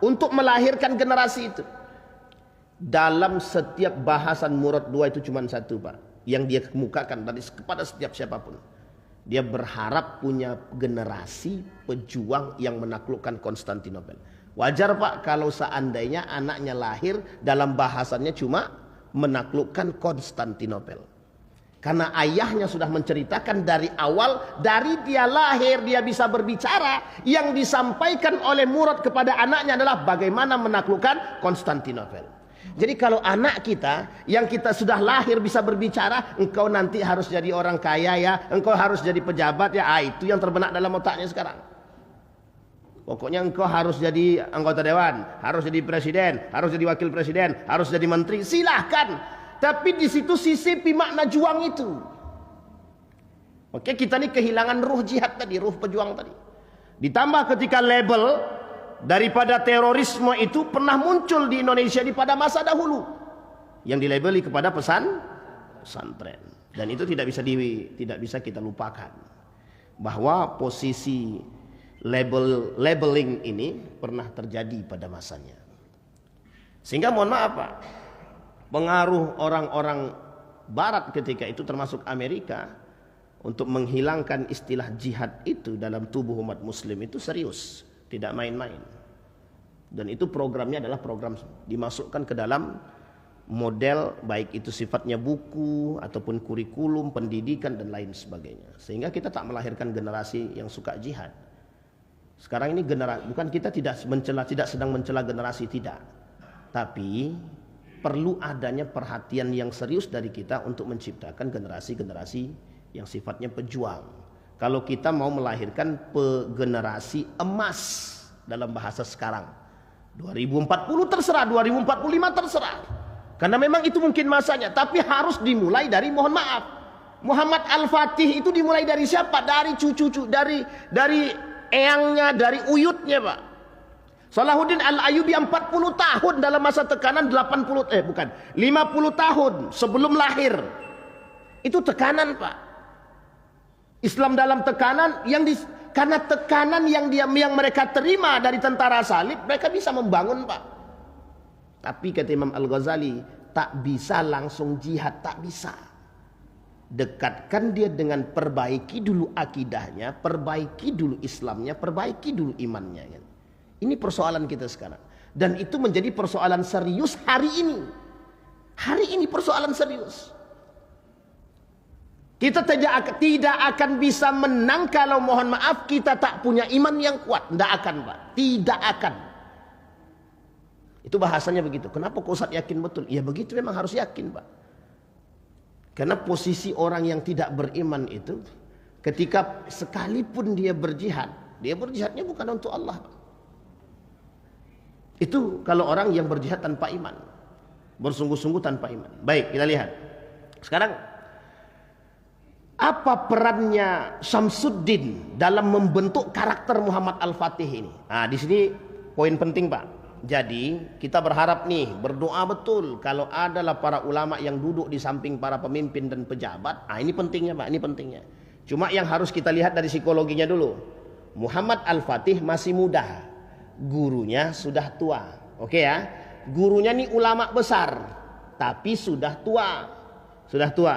untuk melahirkan generasi itu? Dalam setiap bahasan Murad II itu cuma satu Pak, yang dia kemukakan kepada setiap siapapun. Dia berharap punya generasi pejuang yang menaklukkan Konstantinopel. Wajar Pak kalau seandainya anaknya lahir dalam bahasannya cuma menaklukkan Konstantinopel. Karena ayahnya sudah menceritakan dari awal, dari dia lahir dia bisa berbicara, yang disampaikan oleh Murad kepada anaknya adalah bagaimana menaklukkan Konstantinopel. Jadi kalau anak kita yang kita sudah lahir bisa berbicara, engkau nanti harus jadi orang kaya ya, engkau harus jadi pejabat ya, itu yang terbenak dalam otaknya sekarang. Pokoknya engkau harus jadi anggota dewan, harus jadi presiden, harus jadi wakil presiden, harus jadi menteri, silahkan. Tapi di situ sisipi makna juang itu. Oke, kita ini kehilangan ruh jihad tadi, ruh pejuang tadi. Ditambah ketika label daripada terorisme itu pernah muncul di Indonesia pada masa dahulu, yang dilabeli kepada pesantren. Dan itu tidak bisa kita lupakan bahwa posisi labeling ini pernah terjadi pada masanya. Sehingga mohon maaf Pak, pengaruh orang-orang barat ketika itu termasuk Amerika untuk menghilangkan istilah jihad itu dalam tubuh umat muslim itu serius, tidak main-main. Dan itu programnya adalah program dimasukkan ke dalam model, baik itu sifatnya buku ataupun kurikulum pendidikan dan lain sebagainya. Sehingga kita tak melahirkan generasi yang suka jihad. Sekarang ini bukan kita tidak sedang mencela generasi, tidak. Tapi perlu adanya perhatian yang serius dari kita untuk menciptakan generasi-generasi yang sifatnya pejuang. Kalau kita mau melahirkan generasi emas dalam bahasa sekarang, 2040 terserah, 2045 terserah. Karena memang itu mungkin masanya, tapi harus dimulai dari, mohon maaf, Muhammad Al-Fatih itu dimulai dari siapa? Dari cucu-cucu, dari eyangnya, dari uyutnya Pak. Salahuddin Al-Ayyubi 40 tahun dalam masa tekanan 50 tahun sebelum lahir. Itu tekanan Pak. Islam dalam tekanan karena tekanan yang mereka terima dari tentara salib, mereka bisa membangun Pak. Tapi kata Imam Al-Ghazali, tak bisa langsung jihad, tak bisa. Dekatkan dia dengan perbaiki dulu akidahnya, perbaiki dulu Islamnya, perbaiki dulu imannya kan. Ini persoalan kita sekarang. Dan itu menjadi persoalan serius hari ini. Hari ini persoalan serius. Kita tidak akan bisa menang kalau mohon maaf kita tak punya iman yang kuat. Tidak akan Pak. Tidak akan. Itu bahasanya begitu. Kenapa kok Ustaz yakin betul? Ya begitu, memang harus yakin Pak. Karena posisi orang yang tidak beriman itu, ketika sekalipun dia berjihadnya bukan untuk Allah Pak. Itu kalau orang yang berjihad tanpa iman, bersungguh-sungguh tanpa iman. Baik, kita lihat sekarang apa perannya Syamsuddin dalam membentuk karakter Muhammad Al-Fatih ini. Nah, di sini poin penting Pak. Jadi kita berharap nih, berdoa betul kalau adalah para ulama yang duduk di samping para pemimpin dan pejabat. Nah, ini pentingnya Pak, ini pentingnya. Cuma yang harus kita lihat dari psikologinya dulu. Muhammad Al-Fatih masih muda. Gurunya sudah tua. Oke ya. Gurunya nih ulama besar, tapi sudah tua. Sudah tua.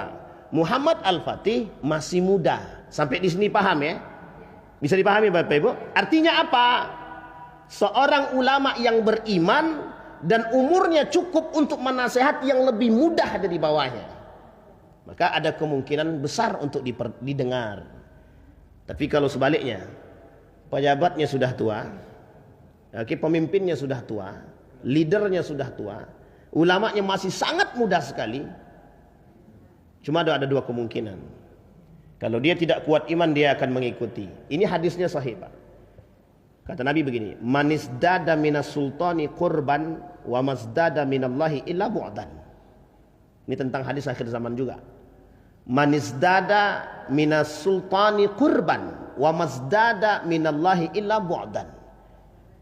Muhammad Al-Fatih masih muda. Sampai di sini paham ya? Bisa dipahami Bapak Ibu? Artinya apa? Seorang ulama yang beriman dan umurnya cukup untuk menasehat yang lebih mudah dari bawahnya, maka ada kemungkinan besar untuk didengar. Tapi kalau sebaliknya, pejabatnya sudah tua, pemimpinnya sudah tua, leadernya sudah tua, ulamanya masih sangat muda sekali, Cuma ada dua kemungkinan. Kalau dia tidak kuat iman, dia akan mengikuti. Ini hadisnya sahih, Pak. Kata Nabi begini, manisdada minas sultani qurban wa masdada minallahi illa bu'dan. Ini tentang hadis akhir zaman juga. Manisdada minas sultani qurban wa masdada minallahi illa bu'dan.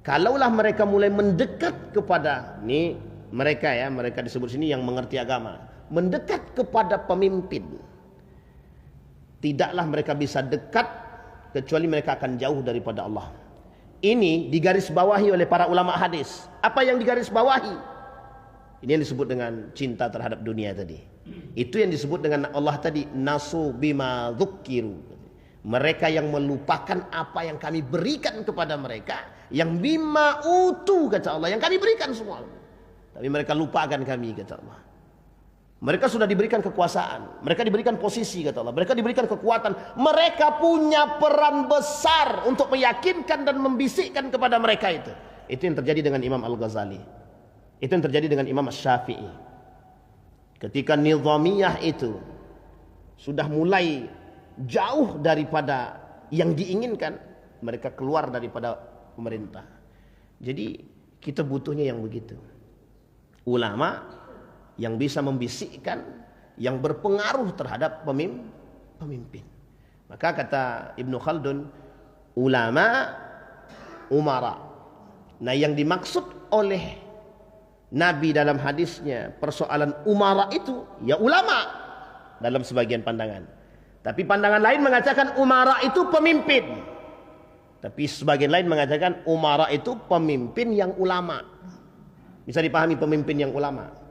Kalaulah mereka mulai mendekat kepada, ini mereka ya, mereka disebut sini yang mengerti agama, mendekat kepada pemimpin, tidaklah mereka bisa dekat kecuali mereka akan jauh daripada Allah. Ini digarisbawahi oleh para ulama hadis. Apa yang digarisbawahi? Ini yang disebut dengan cinta terhadap dunia tadi. Itu yang disebut dengan Allah tadi, nasu bima dzukkiru. Mereka yang melupakan apa yang kami berikan kepada mereka, yang bima utu kata Allah, yang kami berikan semua. Tapi mereka lupakan kami kata Allah. Mereka sudah diberikan kekuasaan, mereka diberikan posisi kata Allah, mereka diberikan kekuatan, mereka punya peran besar untuk meyakinkan dan membisikkan kepada mereka itu. Itu yang terjadi dengan Imam Al-Ghazali. Itu yang terjadi dengan Imam Asy-Syafi'i. Ketika nizamiyah itu sudah mulai jauh daripada yang diinginkan, mereka keluar daripada pemerintah. Jadi kita butuhnya yang begitu. Ulama yang bisa membisikkan, yang berpengaruh terhadap pemimpin. Maka kata Ibnu Khaldun, ulama umara. Nah, yang dimaksud oleh Nabi dalam hadisnya persoalan umara itu ya ulama dalam sebagian pandangan. Tapi pandangan lain mengatakan umara itu pemimpin. Tapi sebagian lain mengatakan umara itu pemimpin yang ulama. Bisa dipahami pemimpin yang ulama.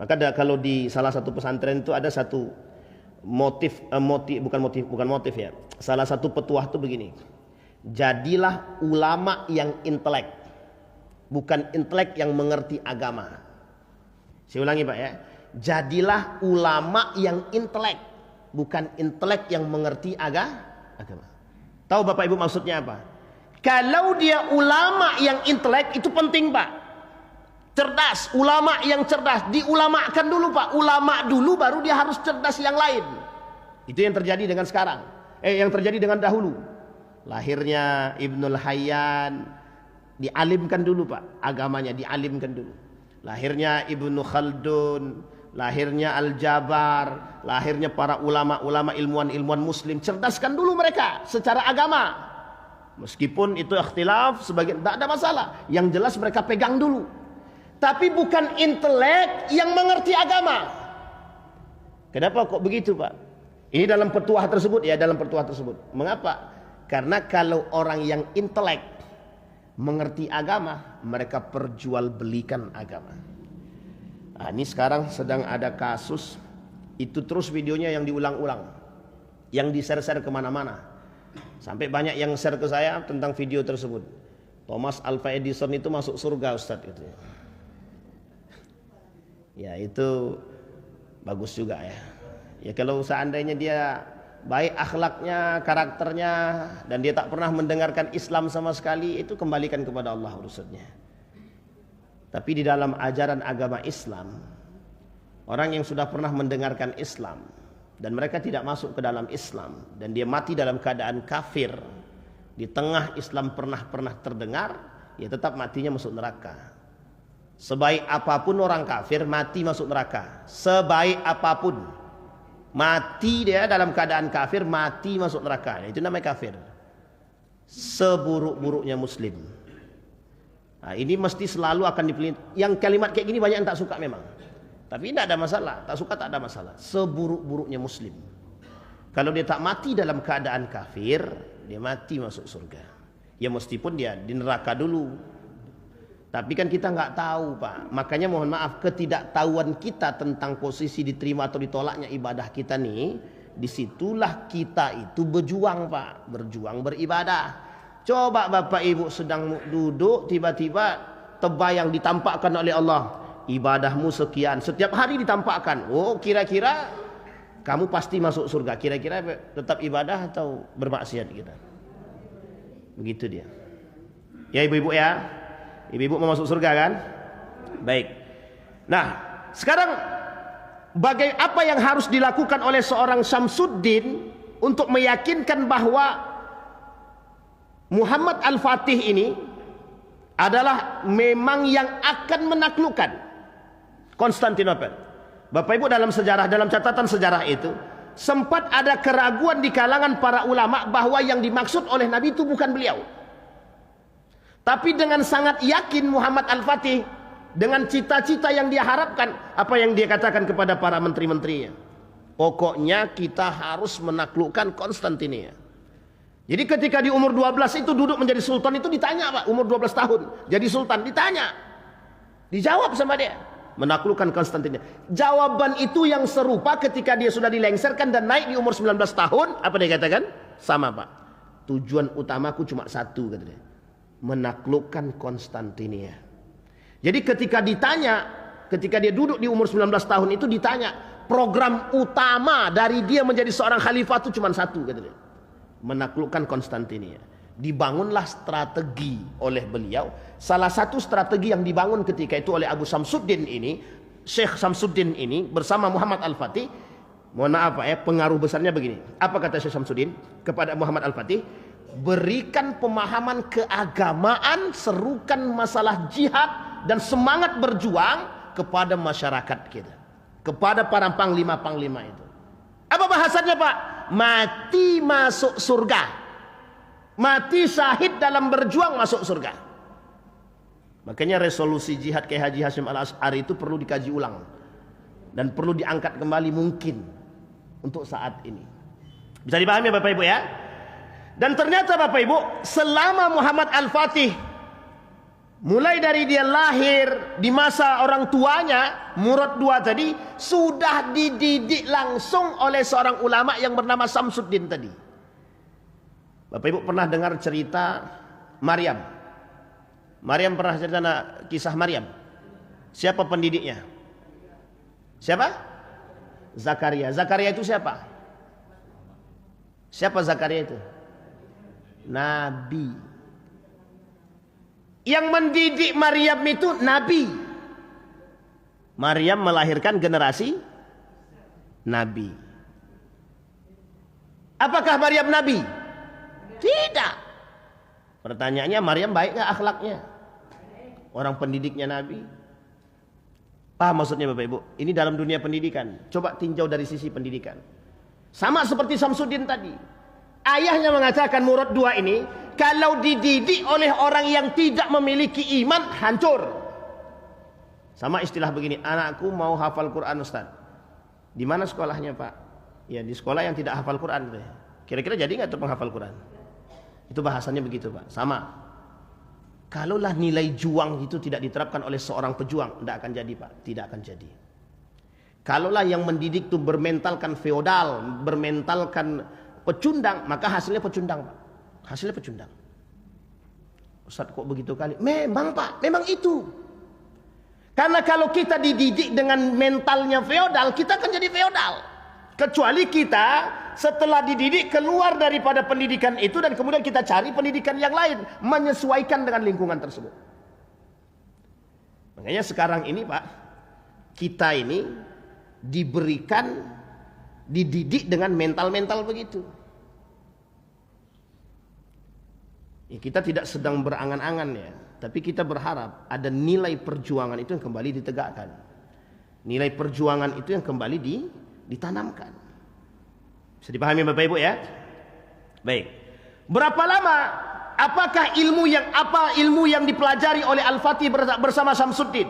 Maka kalau di salah satu pesantren itu ada satu bukan motif ya. Salah satu petuah itu begini. Jadilah ulama yang intelek, bukan intelek yang mengerti agama. Saya ulangi Pak ya. Jadilah ulama yang intelek, bukan intelek yang mengerti agama. Tahu Bapak Ibu maksudnya apa? Kalau dia ulama yang intelek itu penting Pak. Cerdas, ulama yang cerdas, diulamakan dulu Pak. Ulama dulu baru dia harus cerdas yang lain. Itu yang terjadi dengan sekarang. Yang terjadi dengan dahulu. Lahirnya Ibnul Hayyan, dialimkan dulu Pak, agamanya dialimkan dulu. Lahirnya Ibnu Khaldun, lahirnya Al-Jabar, lahirnya para ulama-ulama ilmuwan-ilmuwan muslim, cerdaskan dulu mereka secara agama. Meskipun itu ikhtilaf sebagian, tak ada masalah. Yang jelas mereka pegang dulu. Tapi bukan intelek yang mengerti agama. Kenapa kok begitu Pak? Ini dalam petuah tersebut ya, dalam petuah tersebut. Mengapa? Karena kalau orang yang intelek mengerti agama, mereka perjualbelikan agama. Nah, ini sekarang sedang ada kasus itu, terus videonya yang diulang-ulang, yang di-share-share kemana-mana. Sampai banyak yang share ke saya tentang video tersebut. Thomas Alva Edison itu masuk surga Ustadz itu. Ya itu bagus juga ya. Ya kalau seandainya dia baik akhlaknya, karakternya, dan dia tak pernah mendengarkan Islam sama sekali, itu kembalikan kepada Allah urusannya. Tapi di dalam ajaran agama Islam, orang yang sudah pernah mendengarkan Islam dan mereka tidak masuk ke dalam Islam, dan dia mati dalam keadaan kafir, di tengah Islam pernah terdengar, ya tetap matinya masuk neraka. Sebaik apapun orang kafir, mati masuk neraka. Sebaik apapun, mati dia dalam keadaan kafir, mati masuk neraka. Itu namanya kafir. Seburuk-buruknya muslim. Nah, ini mesti selalu akan dipelihara. Yang kalimat kayak gini banyak yang tak suka memang. Tapi tidak ada masalah, tak suka tak ada masalah. Seburuk-buruknya muslim. Kalau dia tak mati dalam keadaan kafir, dia mati masuk surga. Ya meskipun dia di neraka dulu. Tapi kan kita nggak tahu Pak. Makanya mohon maaf, ketidaktahuan kita tentang posisi diterima atau ditolaknya ibadah kita nih, disitulah kita itu berjuang Pak, berjuang beribadah. Coba Bapak Ibu sedang duduk, tiba-tiba tebayang ditampakkan oleh Allah, ibadahmu sekian, setiap hari ditampakkan. Oh kira-kira kamu pasti masuk surga. Kira-kira tetap ibadah atau bermaksiat kita? Begitu dia. Ya ibu-ibu ya. Ibu-ibu mau masuk surga kan? Baik. Nah, sekarang apa yang harus dilakukan oleh seorang Syamsuddin untuk meyakinkan bahwa Muhammad Al-Fatih ini adalah memang yang akan menaklukkan Konstantinopel. Bapak Ibu, dalam sejarah, dalam catatan sejarah itu sempat ada keraguan di kalangan para ulama bahwa yang dimaksud oleh Nabi itu bukan beliau. Tapi dengan sangat yakin Muhammad Al-Fatih, dengan cita-cita yang dia harapkan, apa yang dia katakan kepada para menteri-menterinya, pokoknya kita harus menaklukkan Konstantinia. Jadi ketika di umur 12 itu duduk menjadi sultan, itu ditanya, Pak, umur 12 tahun jadi sultan, ditanya, dijawab sama dia, menaklukkan Konstantinia. Jawaban itu yang serupa ketika dia sudah dilengserkan dan naik di umur 19 tahun. Apa dia katakan? Sama, Pak, tujuan utamaku cuma satu, kata dia, menaklukkan Konstantinia. Jadi ketika ditanya, ketika dia duduk di umur 19 tahun itu ditanya, program utama dari dia menjadi seorang khalifah itu cuma satu, kata dia, menaklukkan Konstantinia. Dibangunlah strategi oleh beliau. Salah satu strategi yang dibangun ketika itu oleh Abu Syamsuddin ini, Syekh Syamsuddin ini bersama Muhammad Al-Fatih. Mohon maaf, Pak, ya, pengaruh besarnya begini. Apa kata Syekh Syamsuddin kepada Muhammad Al-Fatih? Berikan pemahaman keagamaan, serukan masalah jihad dan semangat berjuang kepada masyarakat kita, kepada para panglima-panglima itu. Apa bahasanya, Pak? Mati masuk surga, mati syahid dalam berjuang masuk surga. Makanya resolusi jihad Kiai Haji Hashim Al-Asy'ari itu perlu dikaji ulang dan perlu diangkat kembali mungkin untuk saat ini. Bisa dipahami, Bapak Ibu, ya? Dan ternyata, Bapak Ibu, selama Muhammad Al-Fatih, mulai dari dia lahir, di masa orang tuanya, Murad II tadi, sudah dididik langsung oleh seorang ulama yang bernama Syamsuddin tadi. Bapak Ibu pernah dengar cerita Maryam? Maryam pernah cerita kisah Maryam? Siapa pendidiknya? Siapa? Zakaria. Zakaria itu siapa? Siapa Zakaria itu? Nabi. Yang mendidik Maryam itu Nabi. Maryam melahirkan generasi Nabi. Apakah Maryam Nabi? Tidak. Pertanyaannya, Maryam baik gak akhlaknya? Orang pendidiknya Nabi. Paham maksudnya, Bapak Ibu? Ini dalam dunia pendidikan. Coba tinjau dari sisi pendidikan. Sama seperti Syamsuddin tadi. Ayahnya mengatakan Murad II ini, kalau dididik oleh orang yang tidak memiliki iman, hancur. Sama istilah begini, anakku mau hafal Quran, Ustaz. Di mana sekolahnya, Pak? Ya, di sekolah yang tidak hafal Quran. Kira-kira jadi nggak tuh penghafal Quran? Itu bahasanya begitu, Pak. Sama. Kalaulah nilai juang itu tidak diterapkan oleh seorang pejuang, tidak akan jadi, Pak. Tidak akan jadi. Kalaulah yang mendidik itu bermentalkan feodal, bermentalkan pecundang, maka hasilnya pecundang, Pak. Hasilnya pecundang. Ustaz, kok begitu kali? Memang, Pak, memang itu. Karena kalau kita dididik dengan mentalnya feodal, kita akan jadi feodal. Kecuali kita setelah dididik keluar daripada pendidikan itu dan kemudian kita cari pendidikan yang lain, menyesuaikan dengan lingkungan tersebut. Makanya sekarang ini, Pak, kita ini diberikan, dididik dengan mental-mental begitu. Ya, kita tidak sedang berangan-angan, ya, tapi kita berharap ada nilai perjuangan itu yang kembali ditegakkan. Nilai perjuangan itu yang kembali ditanamkan. Bisa dipahami, Bapak Ibu, ya? Baik. Berapa lama? Apakah ilmu yang dipelajari oleh Al-Fatih bersama Syamsuddin?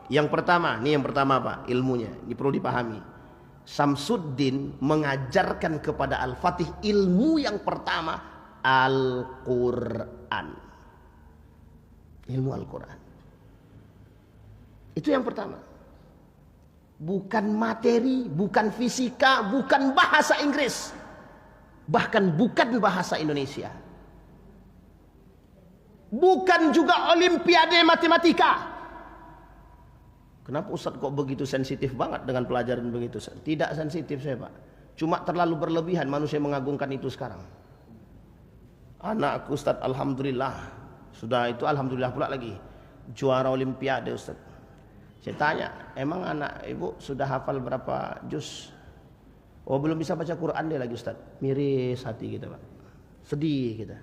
Yang pertama, ini yang pertama, Pak, ilmunya. Ini perlu dipahami. Syamsuddin mengajarkan kepada Al-Fatih ilmu yang pertama, Al-Quran. Ilmu Al-Quran. Itu yang pertama. Bukan materi, bukan fisika, bukan bahasa Inggris, bahkan bukan bahasa Indonesia, bukan juga olimpiade matematika. Kenapa Ustaz kok begitu sensitif banget dengan pelajaran begitu? Tidak sensitif saya, Pak. Cuma terlalu berlebihan manusia mengagungkan itu sekarang. Anakku, Ustaz, alhamdulillah. Sudah itu alhamdulillah pula lagi. Juara olimpiade, Ustaz. Saya tanya, emang anak ibu sudah hafal berapa juz? Oh, belum bisa baca Quran dia lagi Ustaz. Miris hati kita Pak, sedih kita.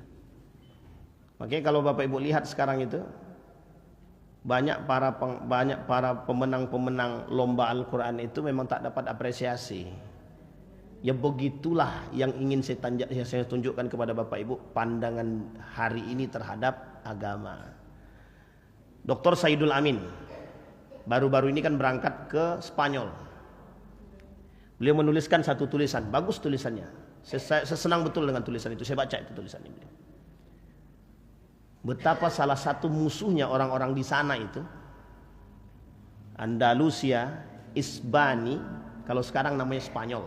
Makanya kalau Bapak Ibu lihat sekarang itu banyak para pemenang-pemenang lomba Al-Quran itu memang tak dapat apresiasi. Ya begitulah yang ingin saya tunjukkan kepada Bapak Ibu pandangan hari ini terhadap agama. Dr. Saidul Amin baru-baru ini kan berangkat ke Spanyol. Beliau menuliskan satu tulisan, bagus tulisannya. Saya senang betul dengan tulisan itu, saya baca itu tulisan ini. Betapa salah satu musuhnya orang-orang di sana itu, Andalusia, Isbani, kalau sekarang namanya Spanyol.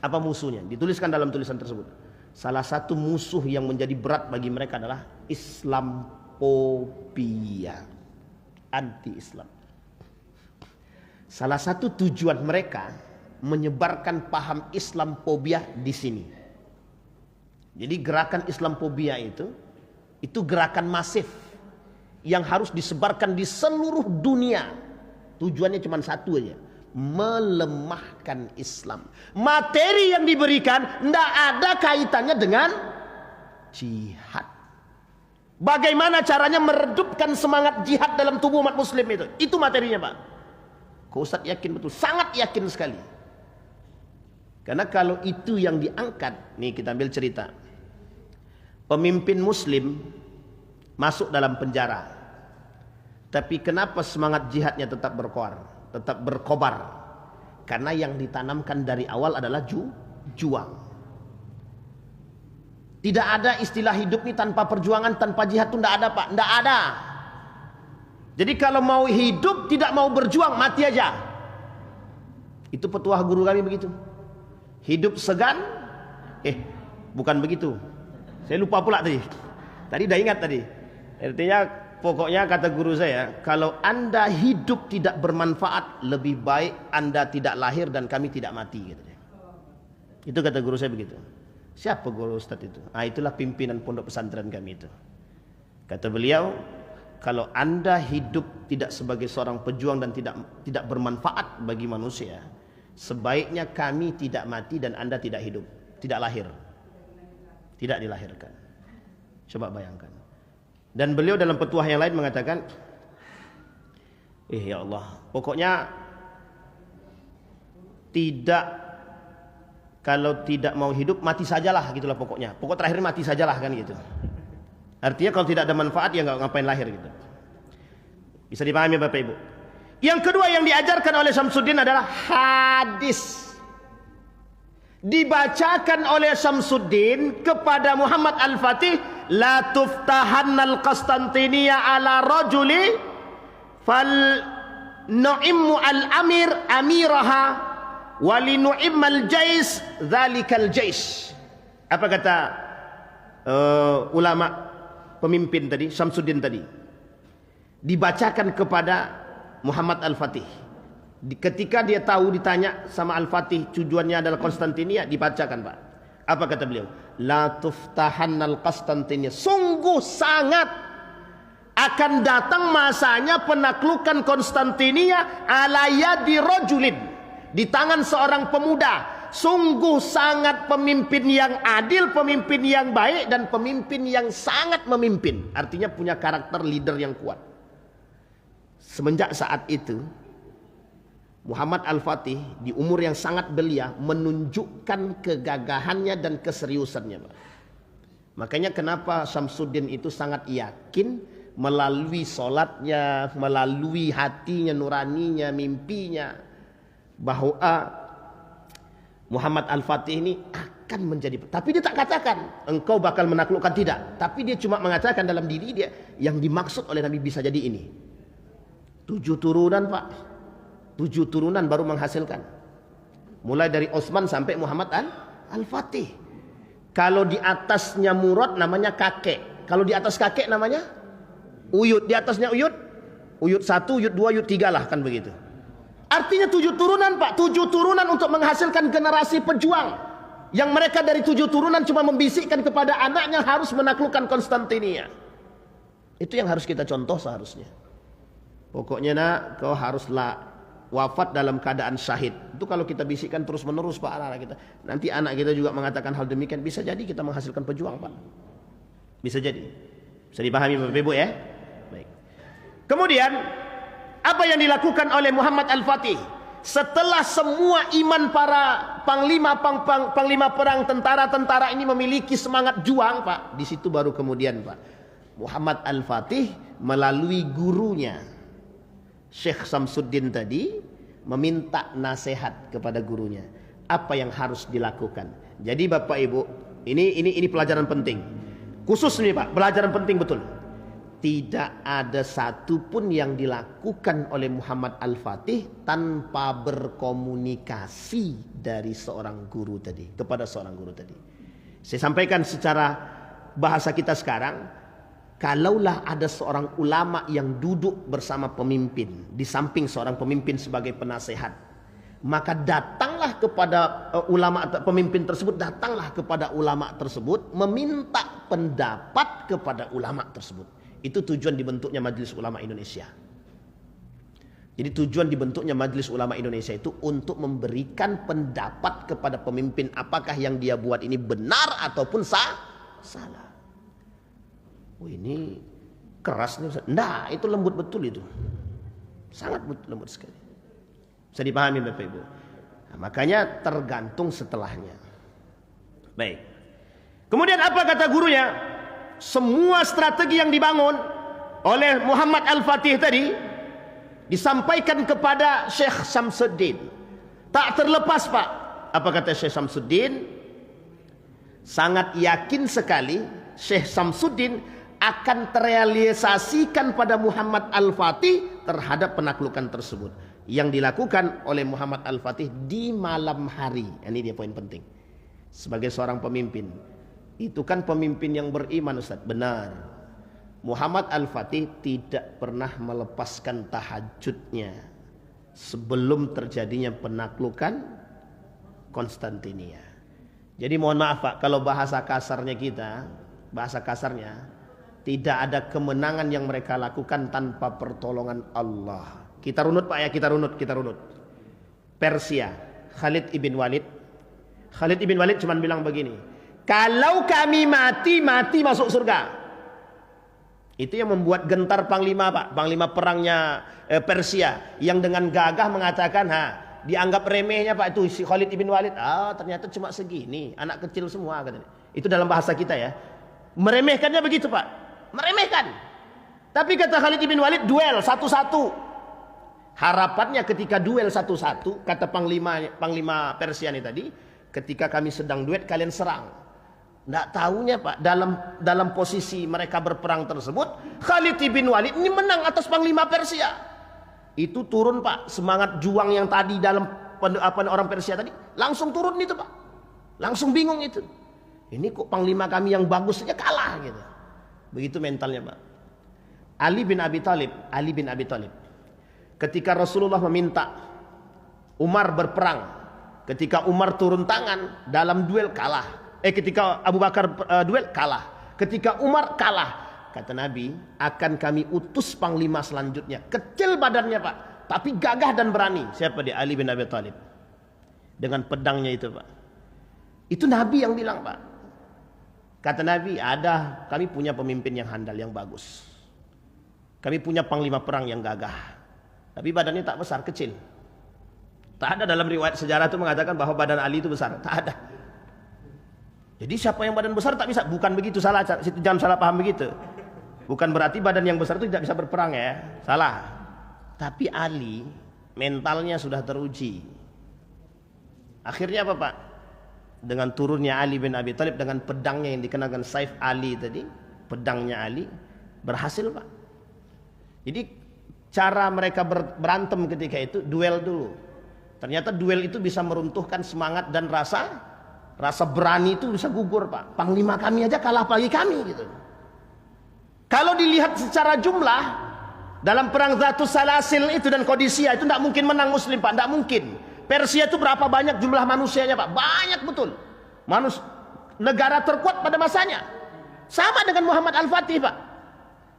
Apa musuhnya? Dituliskan dalam tulisan tersebut. Salah satu musuh yang menjadi berat bagi mereka adalah Islamophobia, anti-Islam. Salah satu tujuan mereka menyebarkan paham Islamophobia di sini. Jadi gerakan Islamophobia itu gerakan masif yang harus disebarkan di seluruh dunia. Tujuannya cuma satu aja, melemahkan Islam. Materi yang diberikan tidak ada kaitannya dengan jihad. Bagaimana caranya meredupkan semangat jihad dalam tubuh umat muslim itu materinya Pak. Kau Ustaz yakin betul, sangat yakin sekali. Karena kalau itu yang diangkat, nih kita ambil cerita. Pemimpin muslim masuk dalam penjara. Tapi kenapa semangat jihadnya tetap berkobar? Karena yang ditanamkan dari awal adalah juang. Tidak ada istilah hidup ini tanpa perjuangan, tanpa jihad itu tidak ada Pak, tidak ada. Jadi kalau mau hidup tidak mau berjuang, mati aja. Itu petuah guru kami begitu. Hidup segan, bukan begitu. Saya lupa pula tadi. Tadi dah ingat tadi. Artinya pokoknya kata guru saya, kalau Anda hidup tidak bermanfaat, lebih baik Anda tidak lahir dan kami tidak mati. Gitu. Itu kata guru saya begitu. Siapa guru Ustaz itu? Itulah pimpinan pondok pesantren kami itu. Kata beliau, kalau Anda hidup tidak sebagai seorang pejuang dan tidak bermanfaat bagi manusia, sebaiknya kami tidak mati dan Anda tidak hidup, tidak lahir, tidak dilahirkan. Coba bayangkan. Dan beliau dalam petuah yang lain mengatakan, ya Allah, pokoknya kalau tidak mau hidup mati sajalah, gitulah pokoknya. Pokok terakhir mati sajalah kan gitu. Artinya kalau tidak ada manfaat ya nggak ngapain lahir gitu. Bisa dipahami Bapak Ibu. Yang kedua yang diajarkan oleh Syamsuddin adalah hadis. Dibacakan oleh Syamsuddin kepada Muhammad Al-Fatih, la tuftahannal Qastantiniyah ala rajuli fal nu'immu al-amir amiraha walinu'immal jais dhalikal jais. Apa kata ulama pemimpin tadi, Syamsuddin tadi? Dibacakan kepada Muhammad Al-Fatih. Ketika dia tahu ditanya sama Al-Fatih tujuannya adalah Konstantinia, dibacakan Pak. Apa kata beliau? La tuftahannal Qastantiniyah. Sungguh sangat akan datang masanya penaklukan Konstantinia ala yadi rajulin, di tangan seorang pemuda. Sungguh sangat pemimpin yang adil, pemimpin yang baik, dan pemimpin yang sangat memimpin. Artinya punya karakter leader yang kuat. Semenjak saat itu Muhammad Al-Fatih di umur yang sangat belia menunjukkan kegagahannya dan keseriusannya. Makanya kenapa Syamsuddin itu sangat yakin melalui solatnya, melalui hatinya, nuraninya, mimpinya, bahwa Muhammad Al-Fatih ini akan menjadi. Tapi dia tak katakan engkau bakal menaklukkan, tidak. Tapi dia cuma mengatakan dalam diri dia, yang dimaksud oleh Nabi bisa jadi ini. 7 turunan Pak, 7 turunan baru menghasilkan. Mulai dari Utsman sampai Muhammad Al-Fatih. Kalau di atasnya Murad namanya kakek. Kalau di atas kakek namanya Uyut. Di atasnya Uyut 1, Uyut 2, Uyut 3 lah, kan begitu. Artinya 7 turunan Pak, 7 turunan untuk menghasilkan generasi pejuang. Yang mereka dari 7 turunan cuma membisikkan kepada anaknya harus menaklukkan Konstantinia. Itu yang harus kita contoh seharusnya. Pokoknya nak, kau haruslah wafat dalam keadaan syahid. Itu kalau kita bisikkan terus menerus Pak anak-anak kita. Nanti anak kita juga mengatakan hal demikian. Bisa jadi kita menghasilkan pejuang Pak. Bisa jadi. Bisa dipahami Bapak Ibu ya. Baik. Kemudian apa yang dilakukan oleh Muhammad Al-Fatih setelah semua iman para panglima perang, tentara-tentara ini memiliki semangat juang Pak. Di situ baru kemudian Pak Muhammad Al-Fatih melalui gurunya Syekh Samsuddin tadi meminta nasihat kepada gurunya apa yang harus dilakukan. Jadi Bapak Ibu, ini pelajaran penting. Khusus nih Pak, pelajaran penting betul. Tidak ada satupun yang dilakukan oleh Muhammad Al-Fatih tanpa berkomunikasi dari seorang guru tadi kepada seorang guru tadi. Saya sampaikan secara bahasa kita sekarang, kalaulah ada seorang ulama yang duduk bersama pemimpin di samping seorang pemimpin sebagai penasehat, maka datanglah kepada ulama pemimpin tersebut, datanglah kepada ulama tersebut meminta pendapat kepada ulama tersebut. Itu tujuan dibentuknya Majelis Ulama Indonesia. Jadi tujuan dibentuknya Majelis Ulama Indonesia itu untuk memberikan pendapat kepada pemimpin apakah yang dia buat ini benar ataupun salah. Oh ini keras nih Ustaz. Nah, itu lembut betul itu. Sangat lembut sekali. Bisa dipahami Bapak Ibu. Nah, makanya tergantung setelahnya. Baik. Kemudian apa kata gurunya? Semua strategi yang dibangun oleh Muhammad Al-Fatih tadi disampaikan kepada Syekh Samsuddin. Tak terlepas Pak. Apa kata Syekh Samsuddin? Sangat yakin sekali Syekh Samsuddin akan terrealisasikan pada Muhammad Al-Fatih terhadap penaklukan tersebut yang dilakukan oleh Muhammad Al-Fatih di malam hari. Ini dia poin penting. Sebagai seorang pemimpin, itu kan pemimpin yang beriman Ustaz. Benar. Muhammad Al-Fatih tidak pernah melepaskan tahajudnya sebelum terjadinya penaklukan Konstantinia. Jadi mohon maaf Pak, kalau bahasa kasarnya kita, bahasa kasarnya, tidak ada kemenangan yang mereka lakukan tanpa pertolongan Allah. Kita runut Pak ya, kita runut. Persia, Khalid ibn Walid cuma bilang begini, kalau kami mati masuk surga. Itu yang membuat gentar panglima Pak, panglima perangnya Persia, yang dengan gagah mengatakan, dianggap remehnya Pak itu si Khalid ibn Walid. Ternyata cuma segini, anak kecil semua katanya. Itu dalam bahasa kita ya. Meremehkannya begitu Pak, meremehkan. Tapi kata Khalid ibn Walid, duel satu-satu. Harapannya ketika duel satu-satu, kata panglima Persia ini tadi, ketika kami sedang duet kalian serang. Tidak tahunya Pak, dalam posisi mereka berperang tersebut, Khalid ibn Walid ini menang atas panglima Persia. Itu turun Pak, semangat juang yang tadi dalam orang Persia tadi langsung turun itu Pak. Langsung bingung itu. Ini kok panglima kami yang bagus saja kalah gitu. Begitu mentalnya Pak. Ali bin Abi Thalib. Ketika Rasulullah meminta Umar berperang, ketika Umar turun tangan dalam duel kalah. Ketika Abu Bakar duel kalah. Ketika Umar kalah, kata Nabi, akan kami utus panglima selanjutnya. Kecil badannya Pak, tapi gagah dan berani. Siapa dia? Ali bin Abi Thalib. Dengan pedangnya itu Pak. Itu Nabi yang bilang Pak. Kata Nabi, kami punya pemimpin yang handal, yang bagus. Kami punya panglima perang yang gagah. Tapi badannya tak besar, kecil. Tak ada dalam riwayat sejarah itu mengatakan bahwa badan Ali itu besar. Tak ada. Jadi siapa yang badan besar tak bisa. Bukan begitu, salah. Jangan salah paham begitu. Bukan berarti badan yang besar itu tidak bisa berperang ya. Salah. Tapi Ali mentalnya sudah teruji. Akhirnya apa Pak? Dengan turunnya Ali bin Abi Thalib dengan pedangnya yang dikenakan Saif Ali tadi, pedangnya Ali berhasil Pak. Jadi cara mereka berantem ketika itu duel dulu. Ternyata duel itu bisa meruntuhkan semangat dan rasa berani itu bisa gugur Pak. Panglima kami aja kalah apalagi kami gitu. Kalau dilihat secara jumlah dalam perang Zatus Salasil itu dan Qadisiyah itu tidak mungkin menang Muslim Pak, tidak mungkin. Persia itu berapa banyak jumlah manusianya Pak? Banyak betul. Negara terkuat pada masanya. Sama dengan Muhammad Al-Fatih Pak.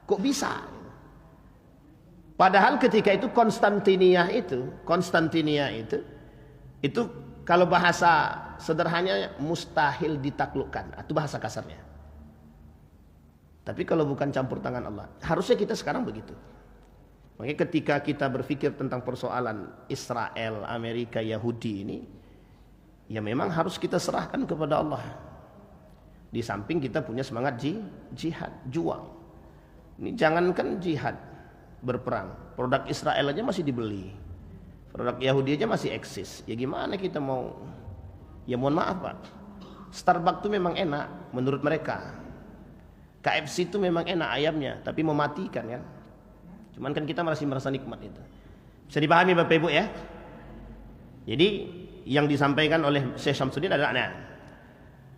Kok bisa? Padahal ketika itu Konstantinia itu kalau bahasa sederhananya mustahil ditaklukkan, itu bahasa kasarnya. Tapi kalau bukan campur tangan Allah, harusnya kita sekarang begitu. Makanya ketika kita berpikir tentang persoalan Israel, Amerika, Yahudi ini, ya memang harus kita serahkan kepada Allah. Di samping kita punya semangat jihad, juang. Ini jangankan jihad, berperang, produk Israel aja masih dibeli, produk Yahudi aja masih eksis. Ya gimana kita mau? Ya mohon maaf Pak, Starbucks itu memang enak menurut mereka, KFC itu memang enak ayamnya, tapi mematikan kan. Cuman kan kita masih merasa nikmat itu. Bisa dipahami Bapak Ibu ya. Jadi yang disampaikan oleh Syekh Syamsuddin adalah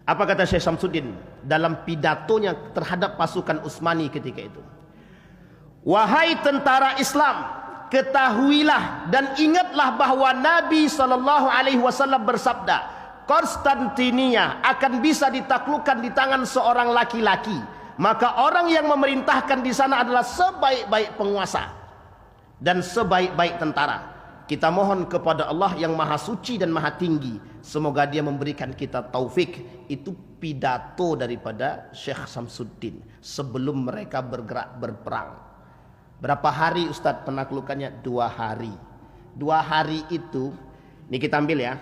apa kata Syekh Syamsuddin dalam pidatonya terhadap pasukan Utsmani ketika itu? Wahai tentara Islam, ketahuilah dan ingatlah bahwa Nabi SAW bersabda, Konstantinia akan bisa ditaklukkan di tangan seorang laki-laki. Maka orang yang memerintahkan di sana adalah sebaik-baik penguasa dan sebaik-baik tentara. Kita mohon kepada Allah yang maha suci dan maha tinggi, semoga dia memberikan kita taufik. Itu pidato daripada Syekh Syamsuddin sebelum mereka bergerak berperang. Berapa hari Ustadz penaklukannya? 2 hari. 2 hari itu, ini kita ambil ya.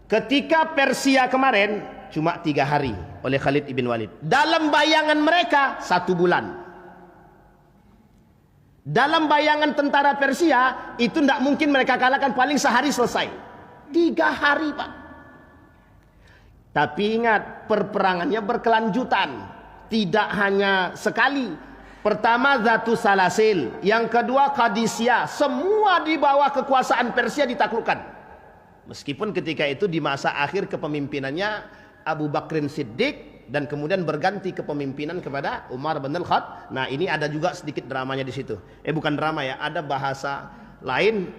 Ketika Persia kemarin cuma 3 hari oleh Khalid ibn Walid. Dalam bayangan mereka 1 bulan. Dalam bayangan tentara Persia itu tidak mungkin mereka kalahkan, paling sehari selesai. 3 hari Pak. Tapi ingat, perperangannya berkelanjutan, tidak hanya sekali. Pertama Zatu Salasil, yang kedua Qadisiyah, semua di bawah kekuasaan Persia ditaklukkan. Meskipun ketika itu di masa akhir kepemimpinannya Abu Bakrin Siddiq dan kemudian berganti kepemimpinan kepada Umar bin Al-Khattab. Nah, ini ada juga sedikit dramanya di situ. Bukan drama ya, ada bahasa lain,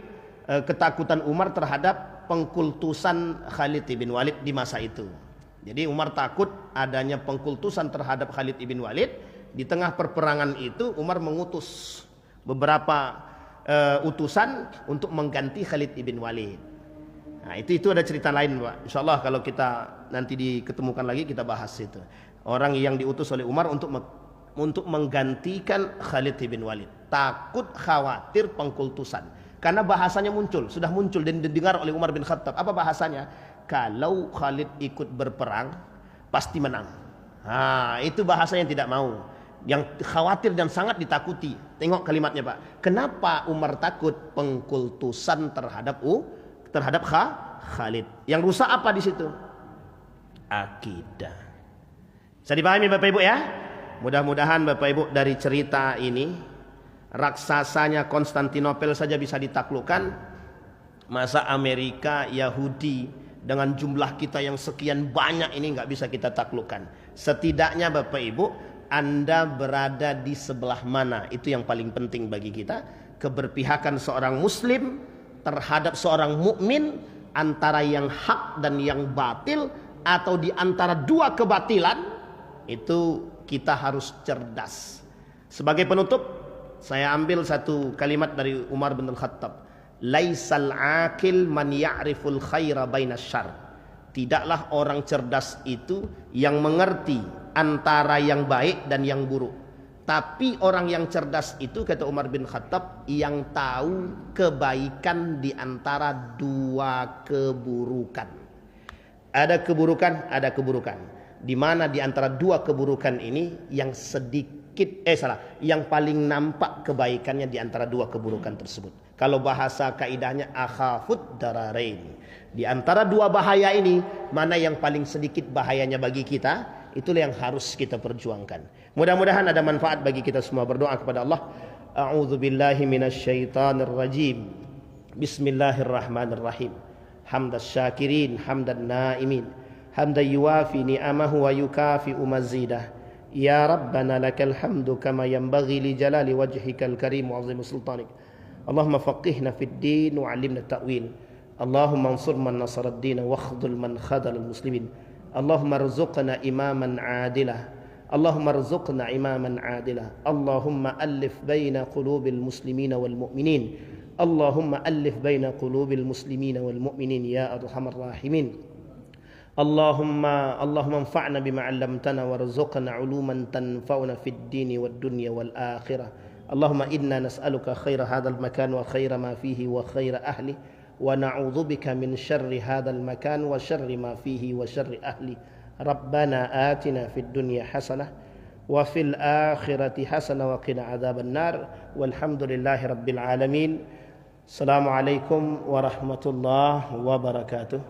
ketakutan Umar terhadap pengkultusan Khalid bin Walid di masa itu. Jadi Umar takut adanya pengkultusan terhadap Khalid bin Walid. Di tengah perperangan itu Umar mengutus beberapa utusan untuk mengganti Khalid bin Walid. Nah, itu ada cerita lain Pak. Insyaallah kalau kita nanti diketemukan lagi kita bahas itu. Orang yang diutus oleh Umar untuk menggantikan Khalid bin Walid. Takut khawatir pengkultusan. Karena bahasanya sudah muncul dan didengar oleh Umar bin Khattab. Apa bahasanya? Kalau Khalid ikut berperang pasti menang. Nah, itu bahasa yang tidak mau. Yang khawatir dan sangat ditakuti. Tengok kalimatnya Pak. Kenapa Umar takut pengkultusan terhadap Khalid? Yang rusak apa di situ? Akidah. Bisa dipahami Bapak Ibu ya? Mudah-mudahan Bapak Ibu dari cerita ini, raksasanya Konstantinopel saja bisa ditaklukkan, masa Amerika, Yahudi dengan jumlah kita yang sekian banyak ini nggak bisa kita taklukkan. Setidaknya Bapak Ibu, Anda berada di sebelah mana? Itu yang paling penting bagi kita. Keberpihakan seorang muslim terhadap seorang mukmin, antara yang hak dan yang batil, atau di antara 2 kebatilan, itu kita harus cerdas. Sebagai penutup, saya ambil satu kalimat dari Umar bin Al-Khattab. Laisal akil man ya'riful khaira bainas syarr. Tidaklah orang cerdas itu yang mengerti antara yang baik dan yang buruk. Tapi orang yang cerdas itu, kata Umar bin Khattab, yang tahu kebaikan di antara 2 keburukan. Ada keburukan, ada keburukan. Di mana di antara 2 keburukan ini yang yang paling nampak kebaikannya di antara 2 keburukan tersebut. Kalau bahasa kaidahnya akhafud dararain. Di antara 2 bahaya ini, mana yang paling sedikit bahayanya bagi kita? Itulah yang harus kita perjuangkan. Mudah-mudahan ada manfaat bagi kita semua. Berdoa kepada Allah. A'udzubillahi minasyaitonir rajim. Bismillahirrahmanirrahim. Hamdas syakirin, hamdan naimin, hamdan yuwafi ni'amahu wa yukafi'u mazidah. Ya Rabbana lakal hamdu kama yanbaghi li jalali wajhikal karim wa 'azimi sultanik. Allahumma faqihna fid din wa 'allimna ta'wil. Allahumma ansur man nasara ad-din wa akhdhul man khadhala al-muslimin. Allahumma rzuqna imaman 'adilah. اللهم ارزقنا إماما عادلا اللهم ألف بين قلوب المسلمين والمؤمنين اللهم ألف بين قلوب المسلمين والمؤمنين يا أرحم الراحمين اللهم انفعنا بما علمتنا وارزقنا علوما تنفعنا في الدين والدنيا والآخرة اللهم إنا نسألك خير هذا المكان وخير ما فيه وخير أهله ونعوذ بك من شر هذا المكان وشر ما فيه وشر أهله ربنا آتنا في الدنيا حسنة وفي الآخرة حسنة وقنا عذاب النار والحمد لله رب العالمين السلام عليكم ورحمة الله وبركاته